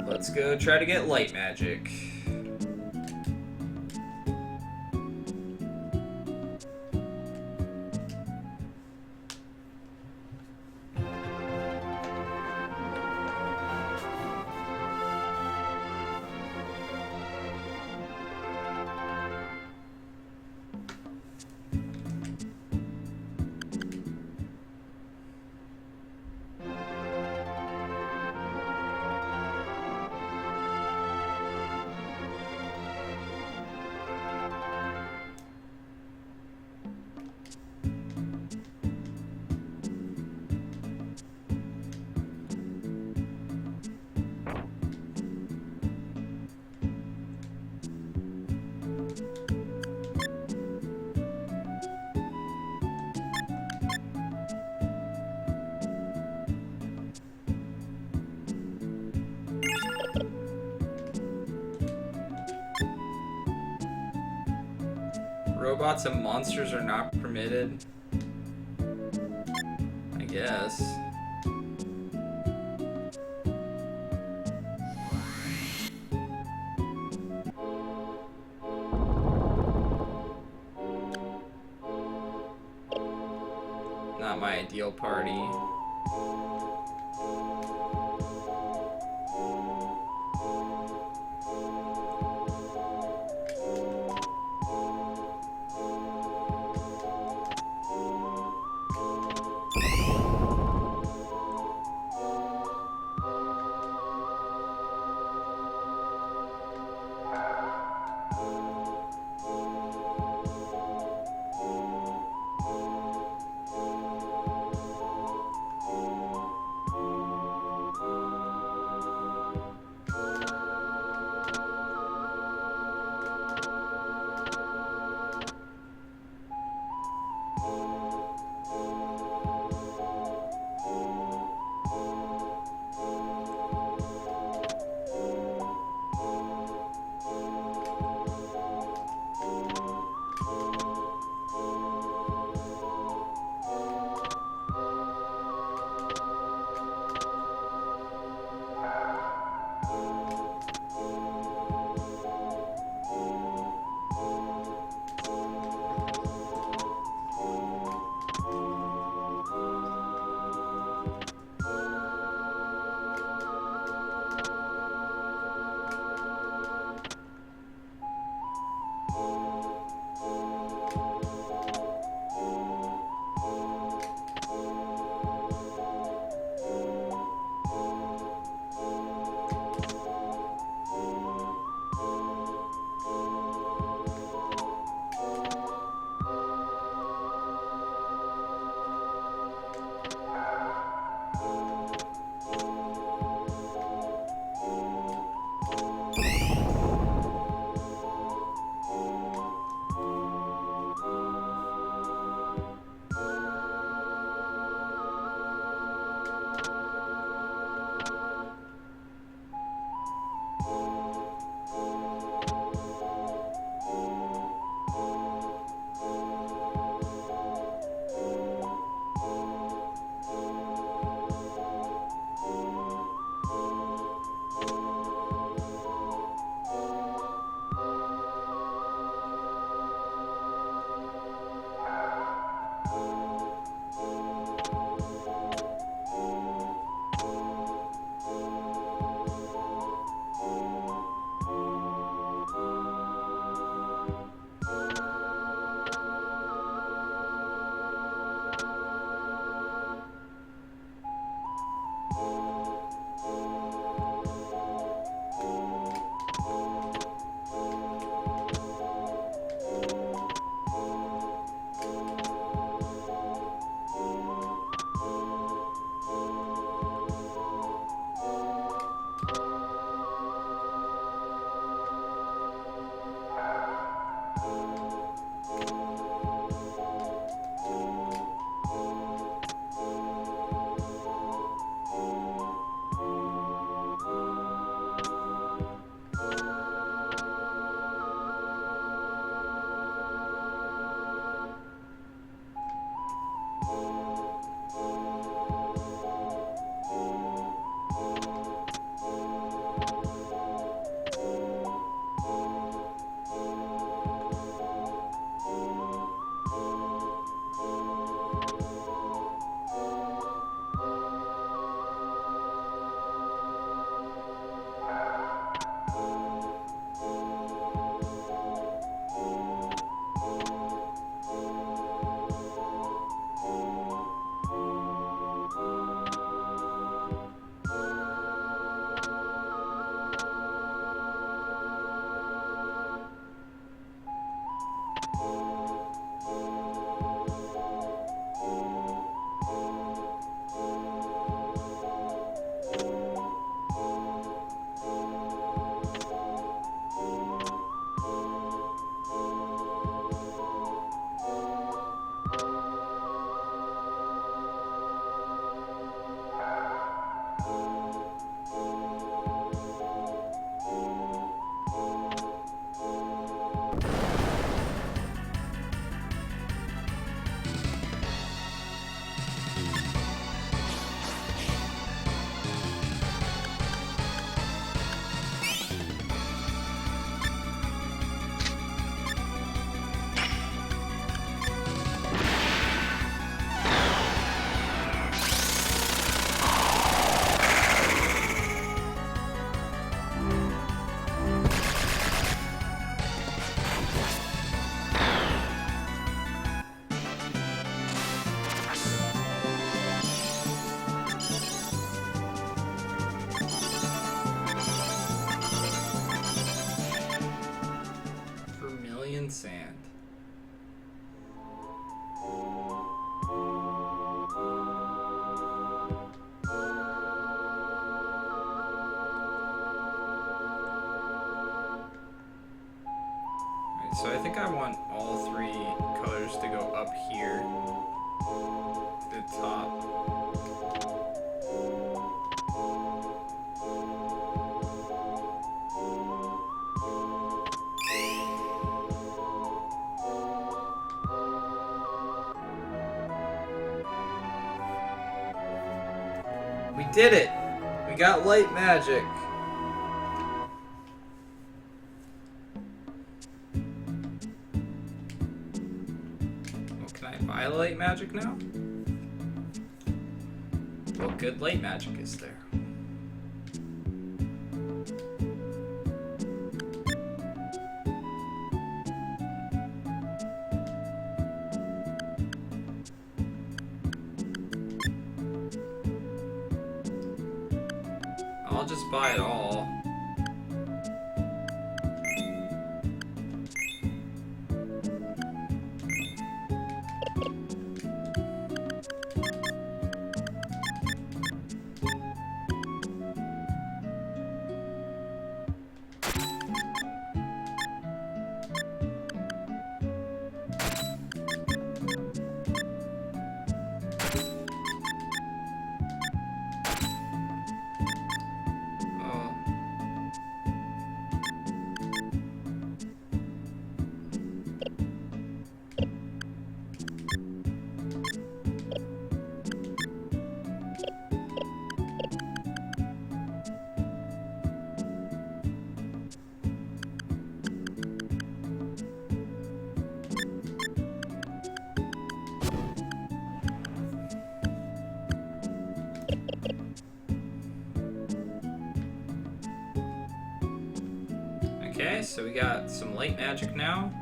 Let's go try to get light magic. Robots and monsters are not permitted. I guess. Not my ideal party. So I think I want all three colors to go up here. The top. We did it! We got light magic! Well, can I buy light magic now? What good light magic is there? I'll just buy it all. Okay, so we got some light magic now.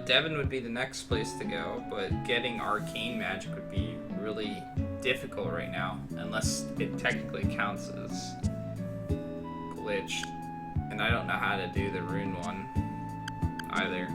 Devon would be the next place to go, but getting arcane magic would be really difficult right now, unless it technically counts as glitched. And I don't know how to do the rune one either.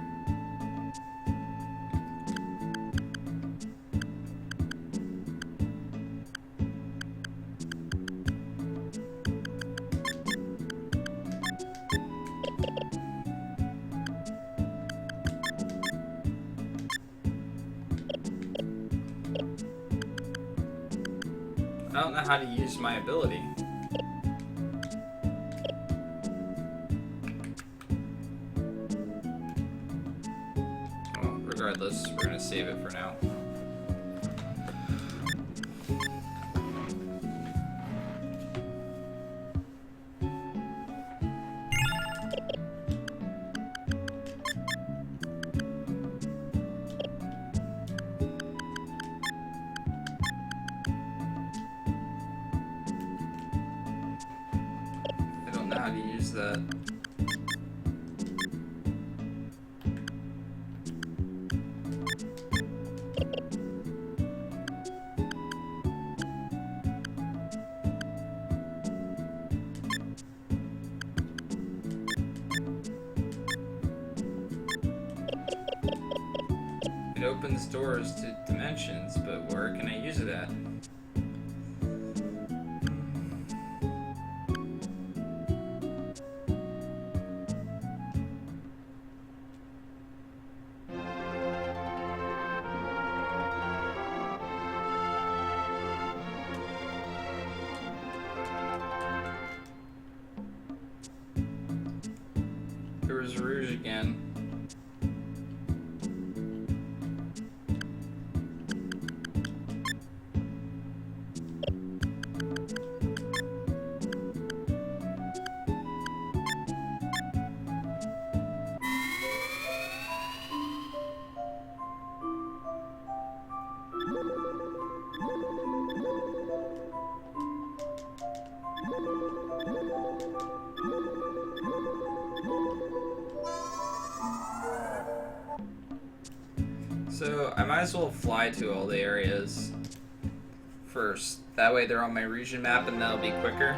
I don't know how to use my ability. Well, regardless, we're gonna save it for now. How to use that. It opens doors to dimensions, but where can I use it at? Rouge again. So I might as well fly to all the areas first. That way they're on my region map and that'll be quicker.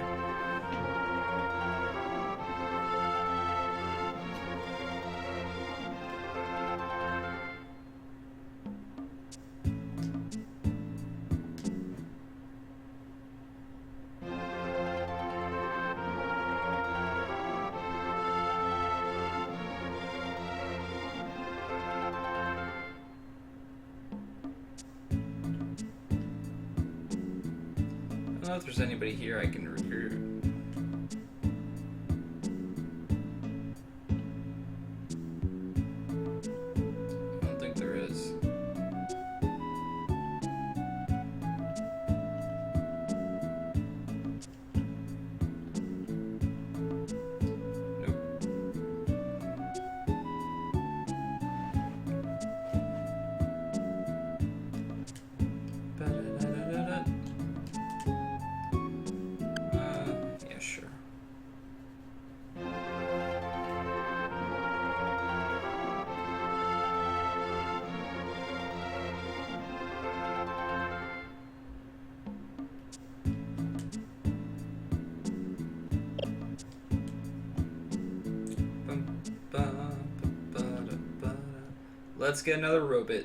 don't know if there's anybody here I can recruit. I don't think there is. Let's get another robot.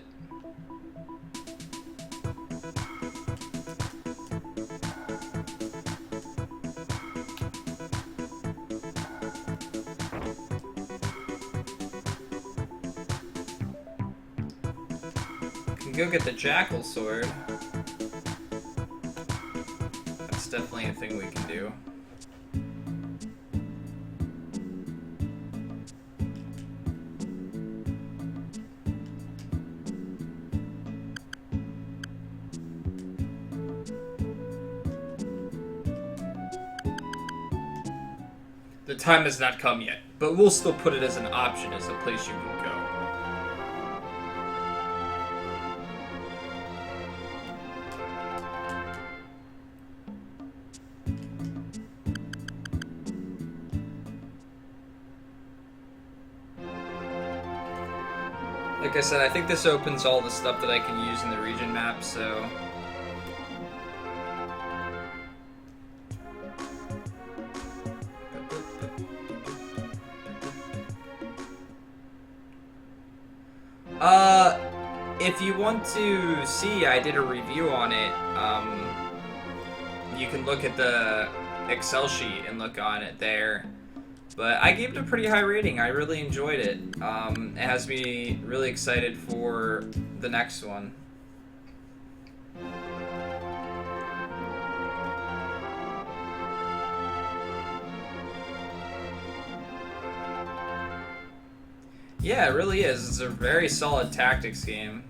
Can go get the jackal sword. That's definitely a thing we can do. The time has not come yet, but we'll still put it as an option, as a place you can go. Like I said, I think this opens all the stuff that I can use in the region map, so... If you want to see, I did a review on it. You can look at the Excel sheet and look on it there. But I gave it a pretty high rating. I really enjoyed it. It has me really excited for the next one. Yeah, it really is. It's a very solid tactics game,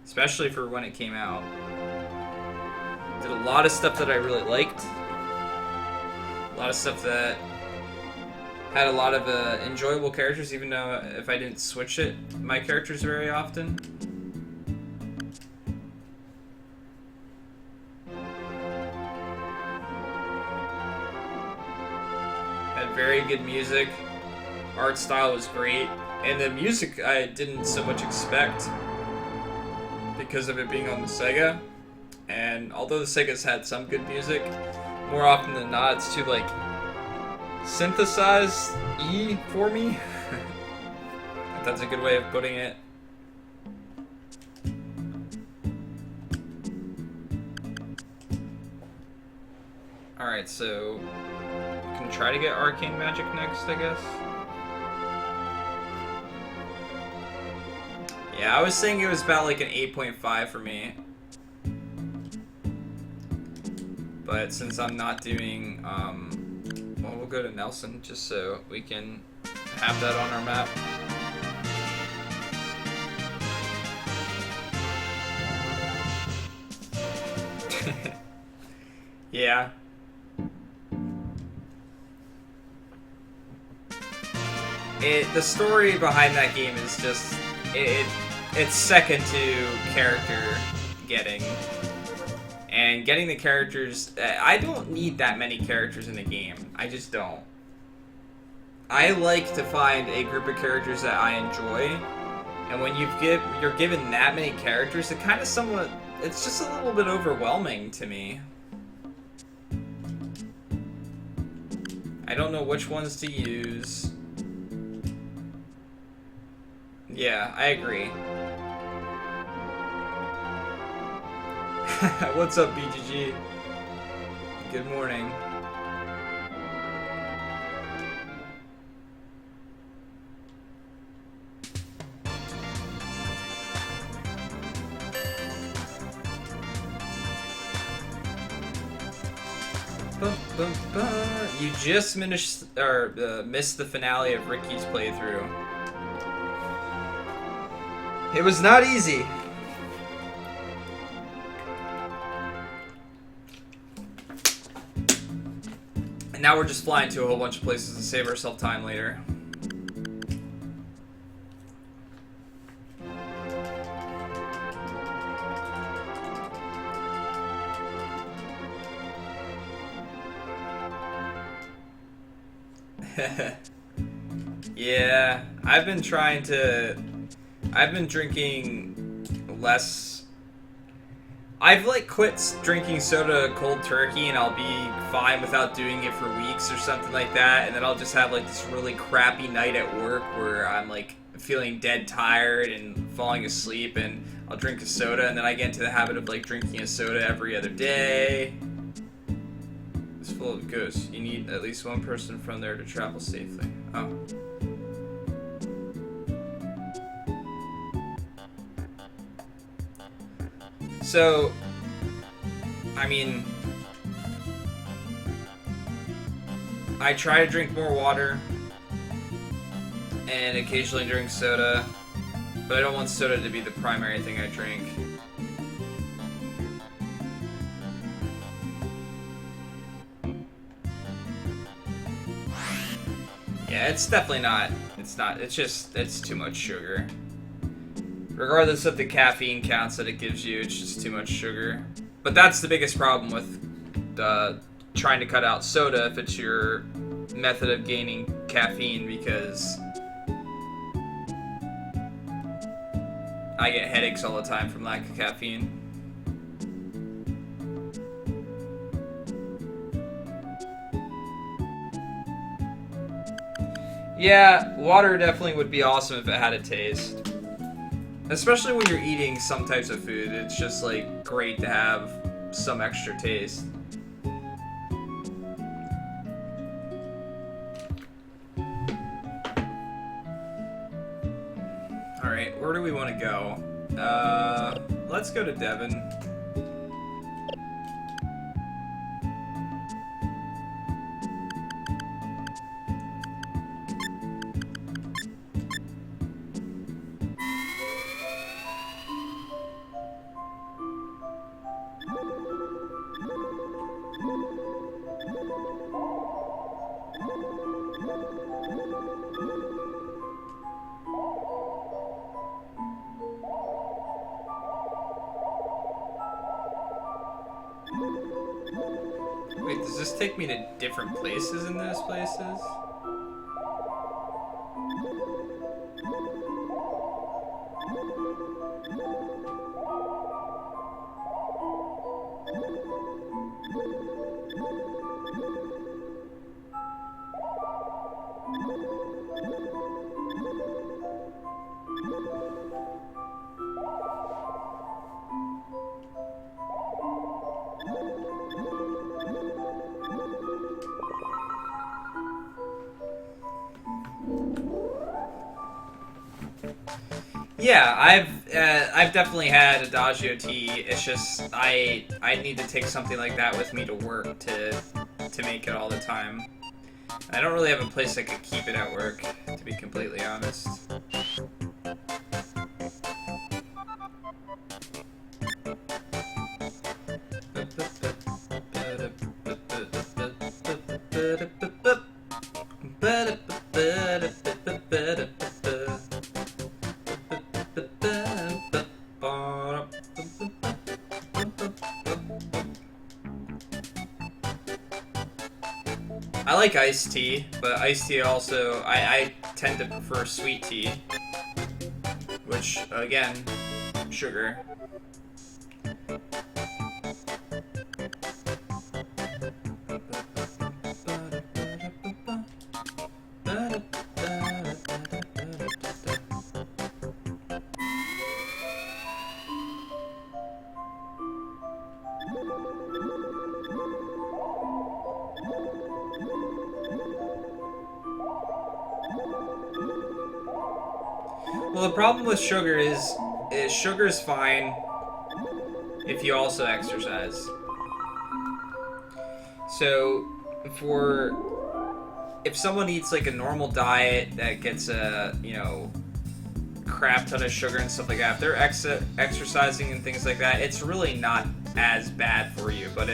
especially for when it came out. Did a lot of stuff that I really liked. A lot of stuff that had a lot of enjoyable characters, even though if I didn't switch my characters very often. Had very good music. Art style was great. And the music I didn't so much expect because of it being on the SaGa. And although the SaGa's had some good music, more often than not it's too like synthesized for me. If that's a good way of putting it. Alright, so we can try to get arcane magic next, I guess. Yeah, I was saying it was about like an 8.5 for me. But since I'm not doing, well, we'll go to Nelson just so we can have that on our map. Yeah. The story behind that game is just, it's second to character getting. And getting the characters, I don't need that many characters in the game. I just don't. I like to find a group of characters that I enjoy. And when you're given that many characters, it kind of somewhat, it's just a little bit overwhelming to me. I don't know which ones to use. Yeah, I agree. What's up, BGG? Good morning. You just missed the finale of Ricky's playthrough. It was not easy. And now we're just flying to a whole bunch of places to save ourselves time later. Yeah, I've been drinking less. I've like quit drinking soda cold turkey, and I'll be fine without doing it for weeks or something like that, and then I'll just have like this really crappy night at work where I'm like feeling dead tired and falling asleep, and I'll drink a soda, and then I get into the habit of like drinking a soda every other day. It's full of ghosts. You need at least one person from there to travel safely. Oh. So, I mean, I try to drink more water and occasionally drink soda, but I don't want soda to be the primary thing I drink. Yeah, it's definitely not. It's too much sugar. Regardless of the caffeine counts that it gives you, it's just too much sugar. But that's the biggest problem with trying to cut out soda if it's your method of gaining caffeine, because I get headaches all the time from lack of caffeine. Yeah, water definitely would be awesome if it had a taste. Especially when you're eating some types of food, it's just like great to have some extra taste. Alright, where do we want to go? Let's go to Devon. Wait, does this take me to different places in those places? Yeah, I've definitely had Adagio tea. It's just I need to take something like that with me to work to make it all the time. I don't really have a place I could keep it at work, to be completely honest. I like iced tea, but iced tea also, I tend to prefer sweet tea, which, again, sugar. Well, the problem with sugar is sugar's fine if you also exercise. So, for if someone eats like a normal diet that gets a crap ton of sugar and stuff like that, if they're exercising and things like that, it's really not as bad for you. But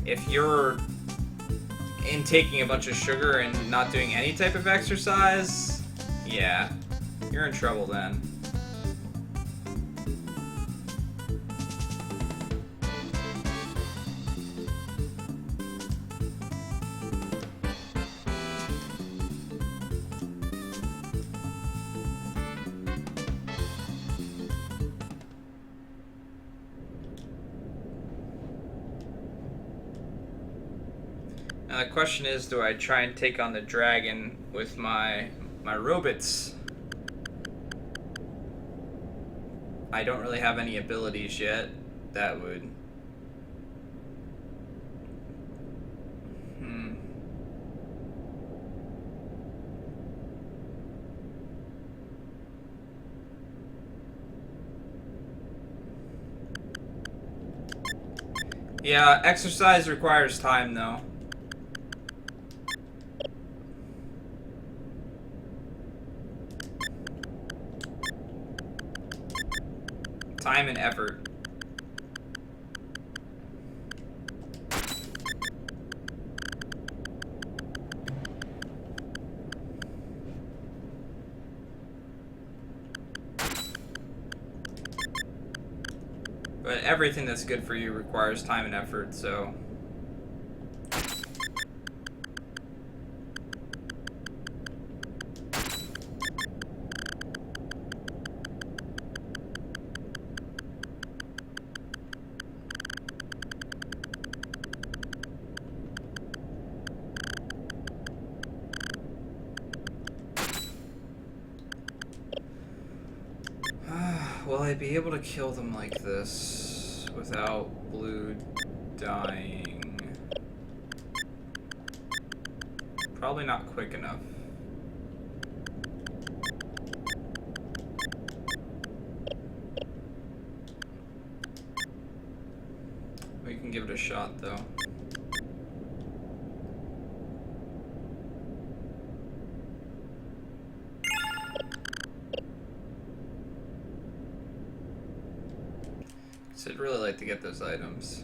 if you're taking a bunch of sugar and not doing any type of exercise, yeah, you're in trouble then. Now the question is, do I try and take on the dragon with my robots? I don't really have any abilities yet that would... Yeah, exercise requires time though. Time and effort. But everything that's good for you requires time and effort, so... Will I be able to kill them like this without Blue dying? Probably not quick enough. We can give it a shot though. So I'd really like to get those items.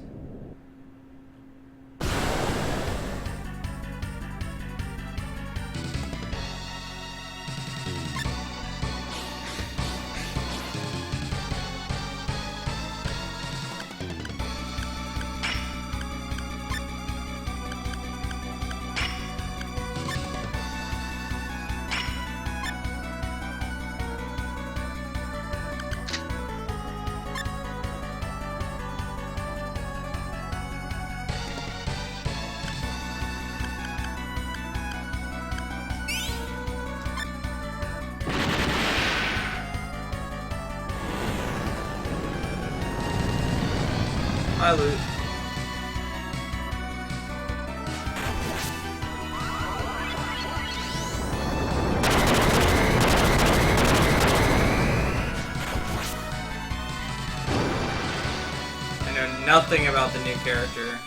Hi, Loot. I know nothing about the new character.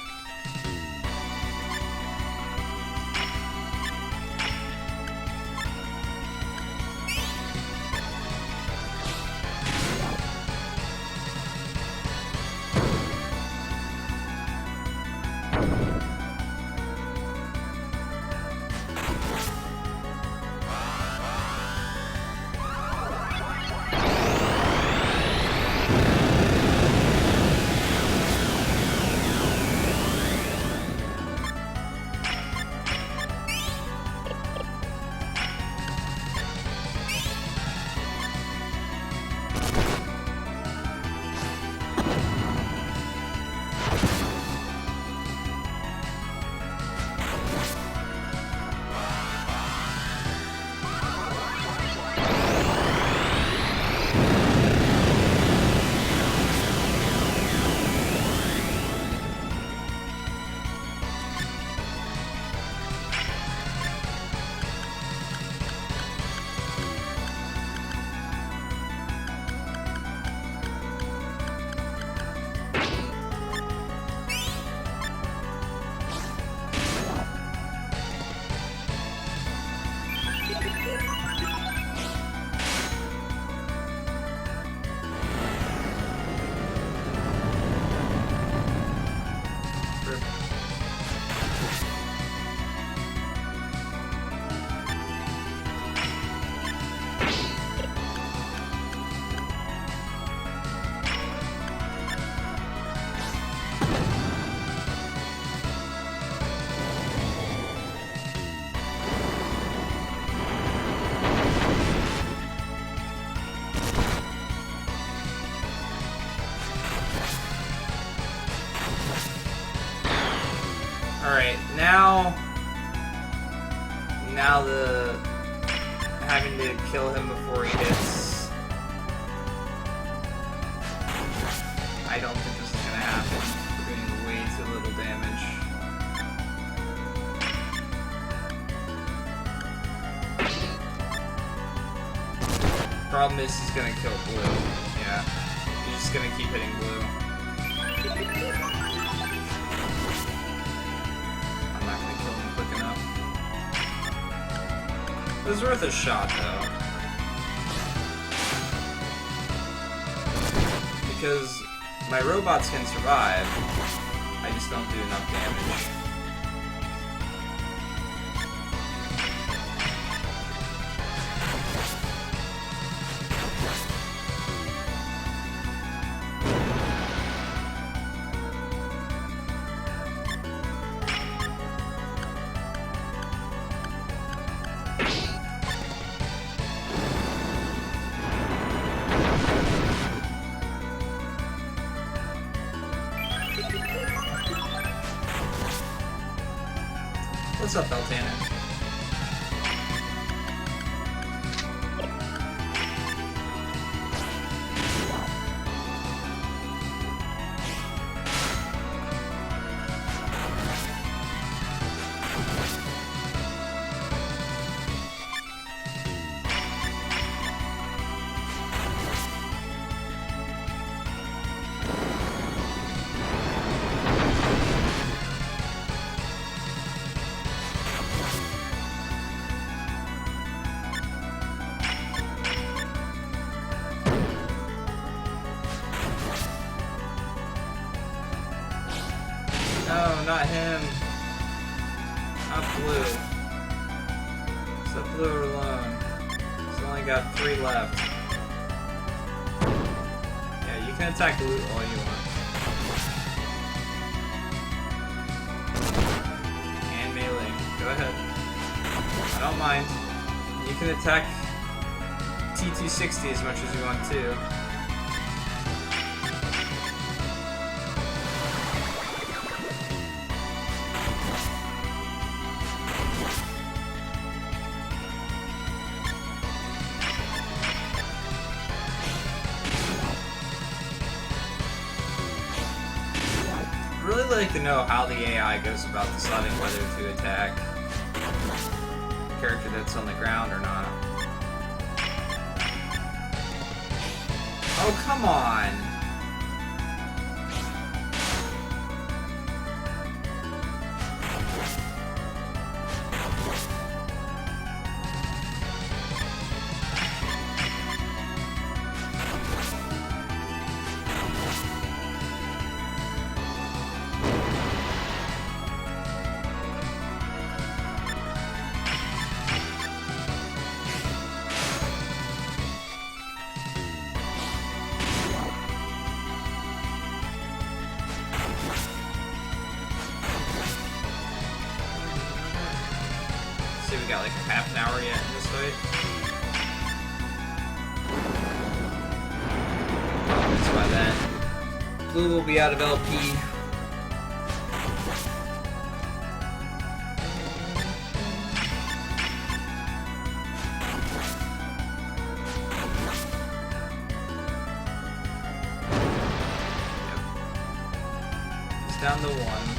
Alright, now the having to kill him before he hits. I don't think this is gonna happen. We're doing way too little damage. Problem is he's gonna kill blue. Yeah. He's just gonna keep hitting blue. I'm not gonna kill him quick enough. It was worth a shot though. Because my robots can survive. I just don't do enough damage. What's up, Beltanen? No, not him. Not blue. Except blue alone. He's only got 3 left. Yeah, you can attack blue all you want. And melee. Go ahead. I don't mind. You can attack T260 as much as you want to. I'd really like to know how the AI goes about deciding whether to attack a character that's on the ground or not. Oh, come on! See, we got like a half an hour yet in this fight. So by then, blue will be out of LP. Yep. He's down to 1.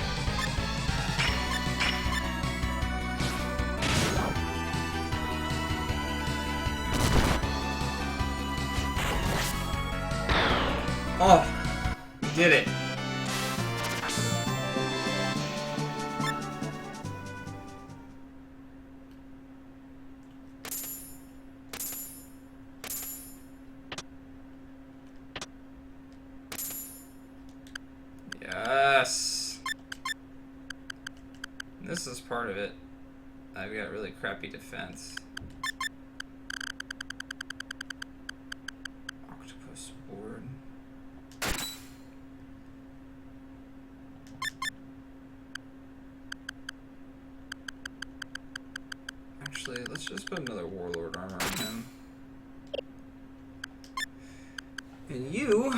Oh, you did it. Yes. This is part of it. I've got really crappy defense. Octopus board. Actually, let's just put another Warlord armor on him. And you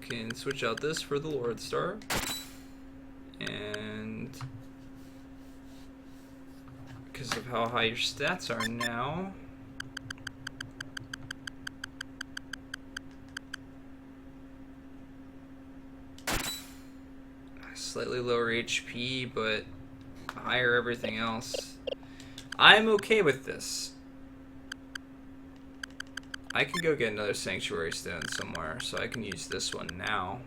can switch out this for the Lord Star. And because of how high your stats are now, slightly lower HP, but higher everything else. I'm okay with this. I can go get another Sanctuary Stone somewhere, so I can use this one now.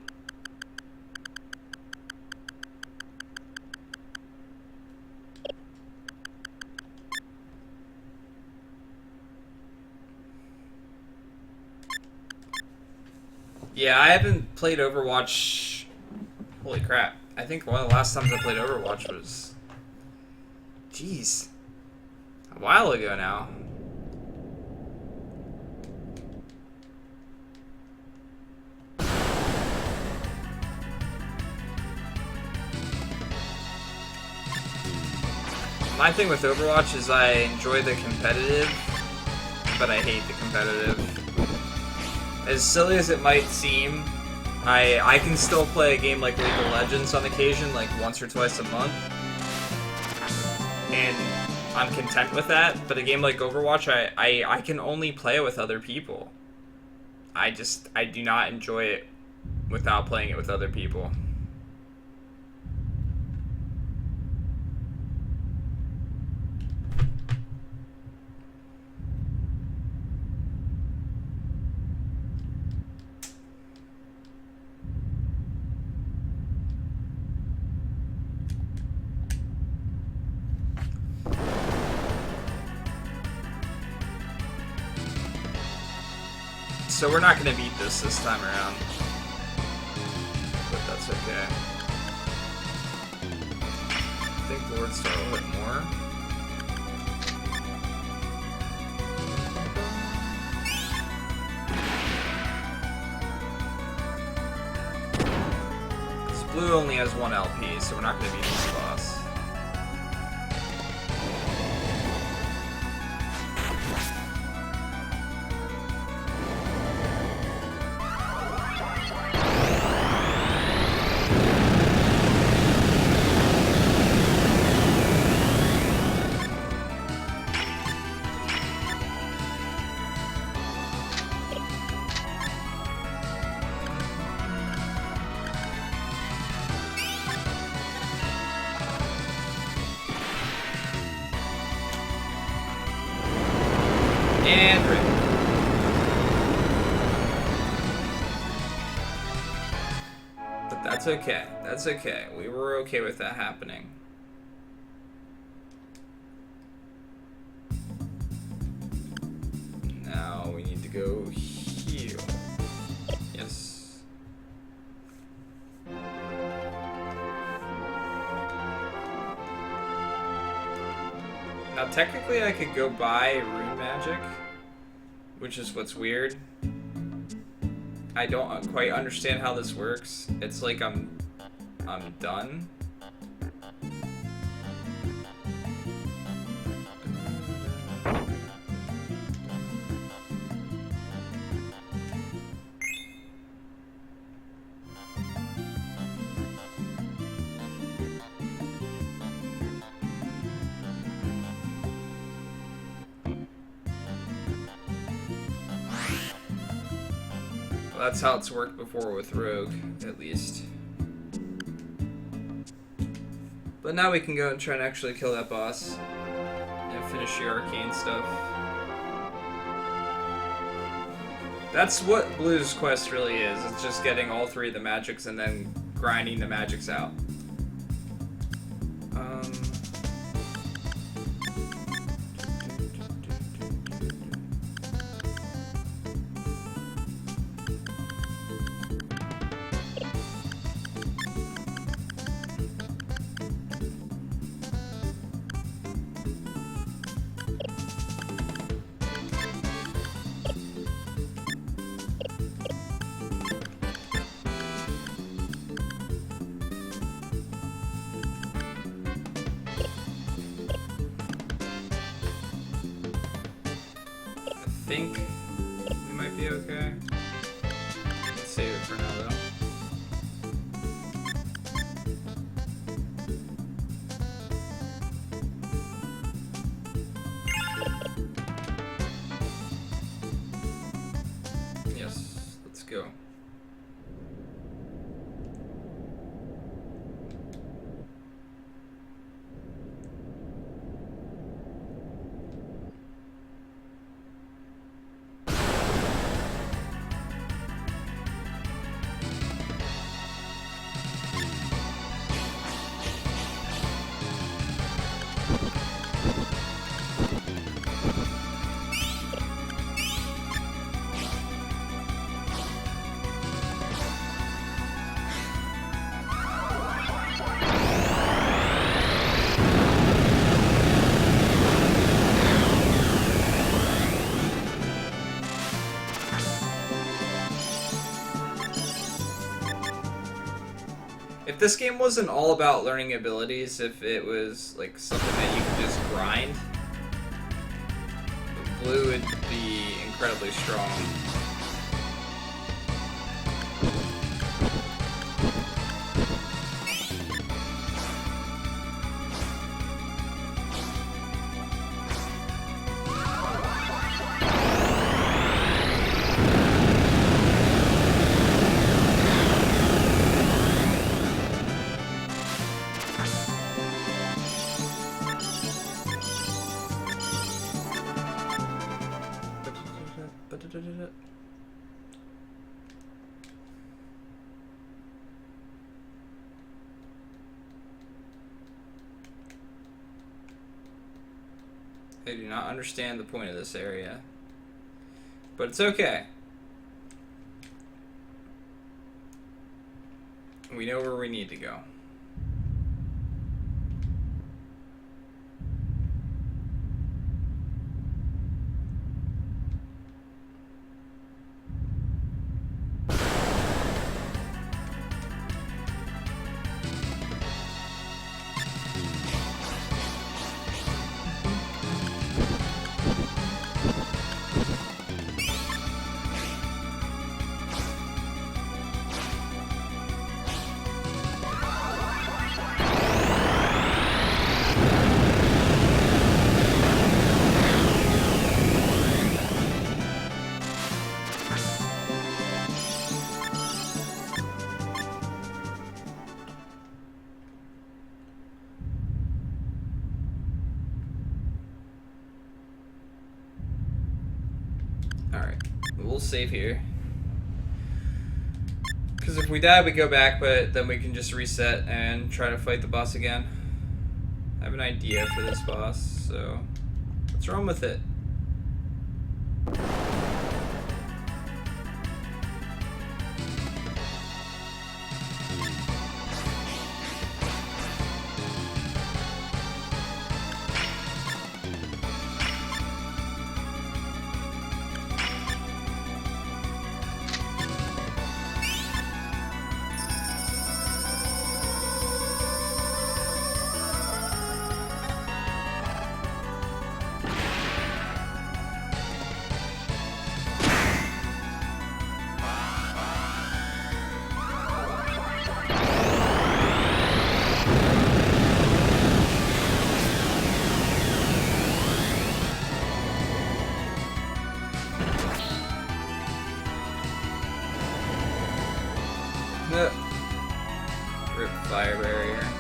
Yeah, I haven't played Overwatch. Holy crap. I think one of the last times I played Overwatch was, jeez, a while ago now. My thing with Overwatch is I enjoy the competitive, but I hate the competitive. As silly as it might seem, I can still play a game like League of Legends on occasion, like once or twice a month, and I'm content with that. But a game like Overwatch, I can only play with other people. I do not enjoy it without playing it with other people. So we're not going to beat this time around, but that's okay. I think Lord Star will hit more. Because Blue only has 1 LP, so we're not going to beat this boss. And rip. But that's okay. That's okay. We were okay with that happening. Now we need to go heal. Yes. Now technically I could go buy Rune Magic, which is what's weird. I don't quite understand how this works. It's like I'm done. Well, that's how it's worked before with Rogue, at least. But now we can go and try and actually kill that boss and finish the arcane stuff. That's what Blue's quest really is. It's just getting all 3 of the magics and then grinding the magics out. I think we might be okay. Let's save it for now, though. If this game wasn't all about learning abilities, if it was like something that you could just grind, blue would be incredibly strong. I do not understand the point of this area, but it's okay. We know where we need to go. Alright, we'll save here. Because if we die, we go back, but then we can just reset and try to fight the boss again. I have an idea for this boss, so let's run with it. Rip fire barrier.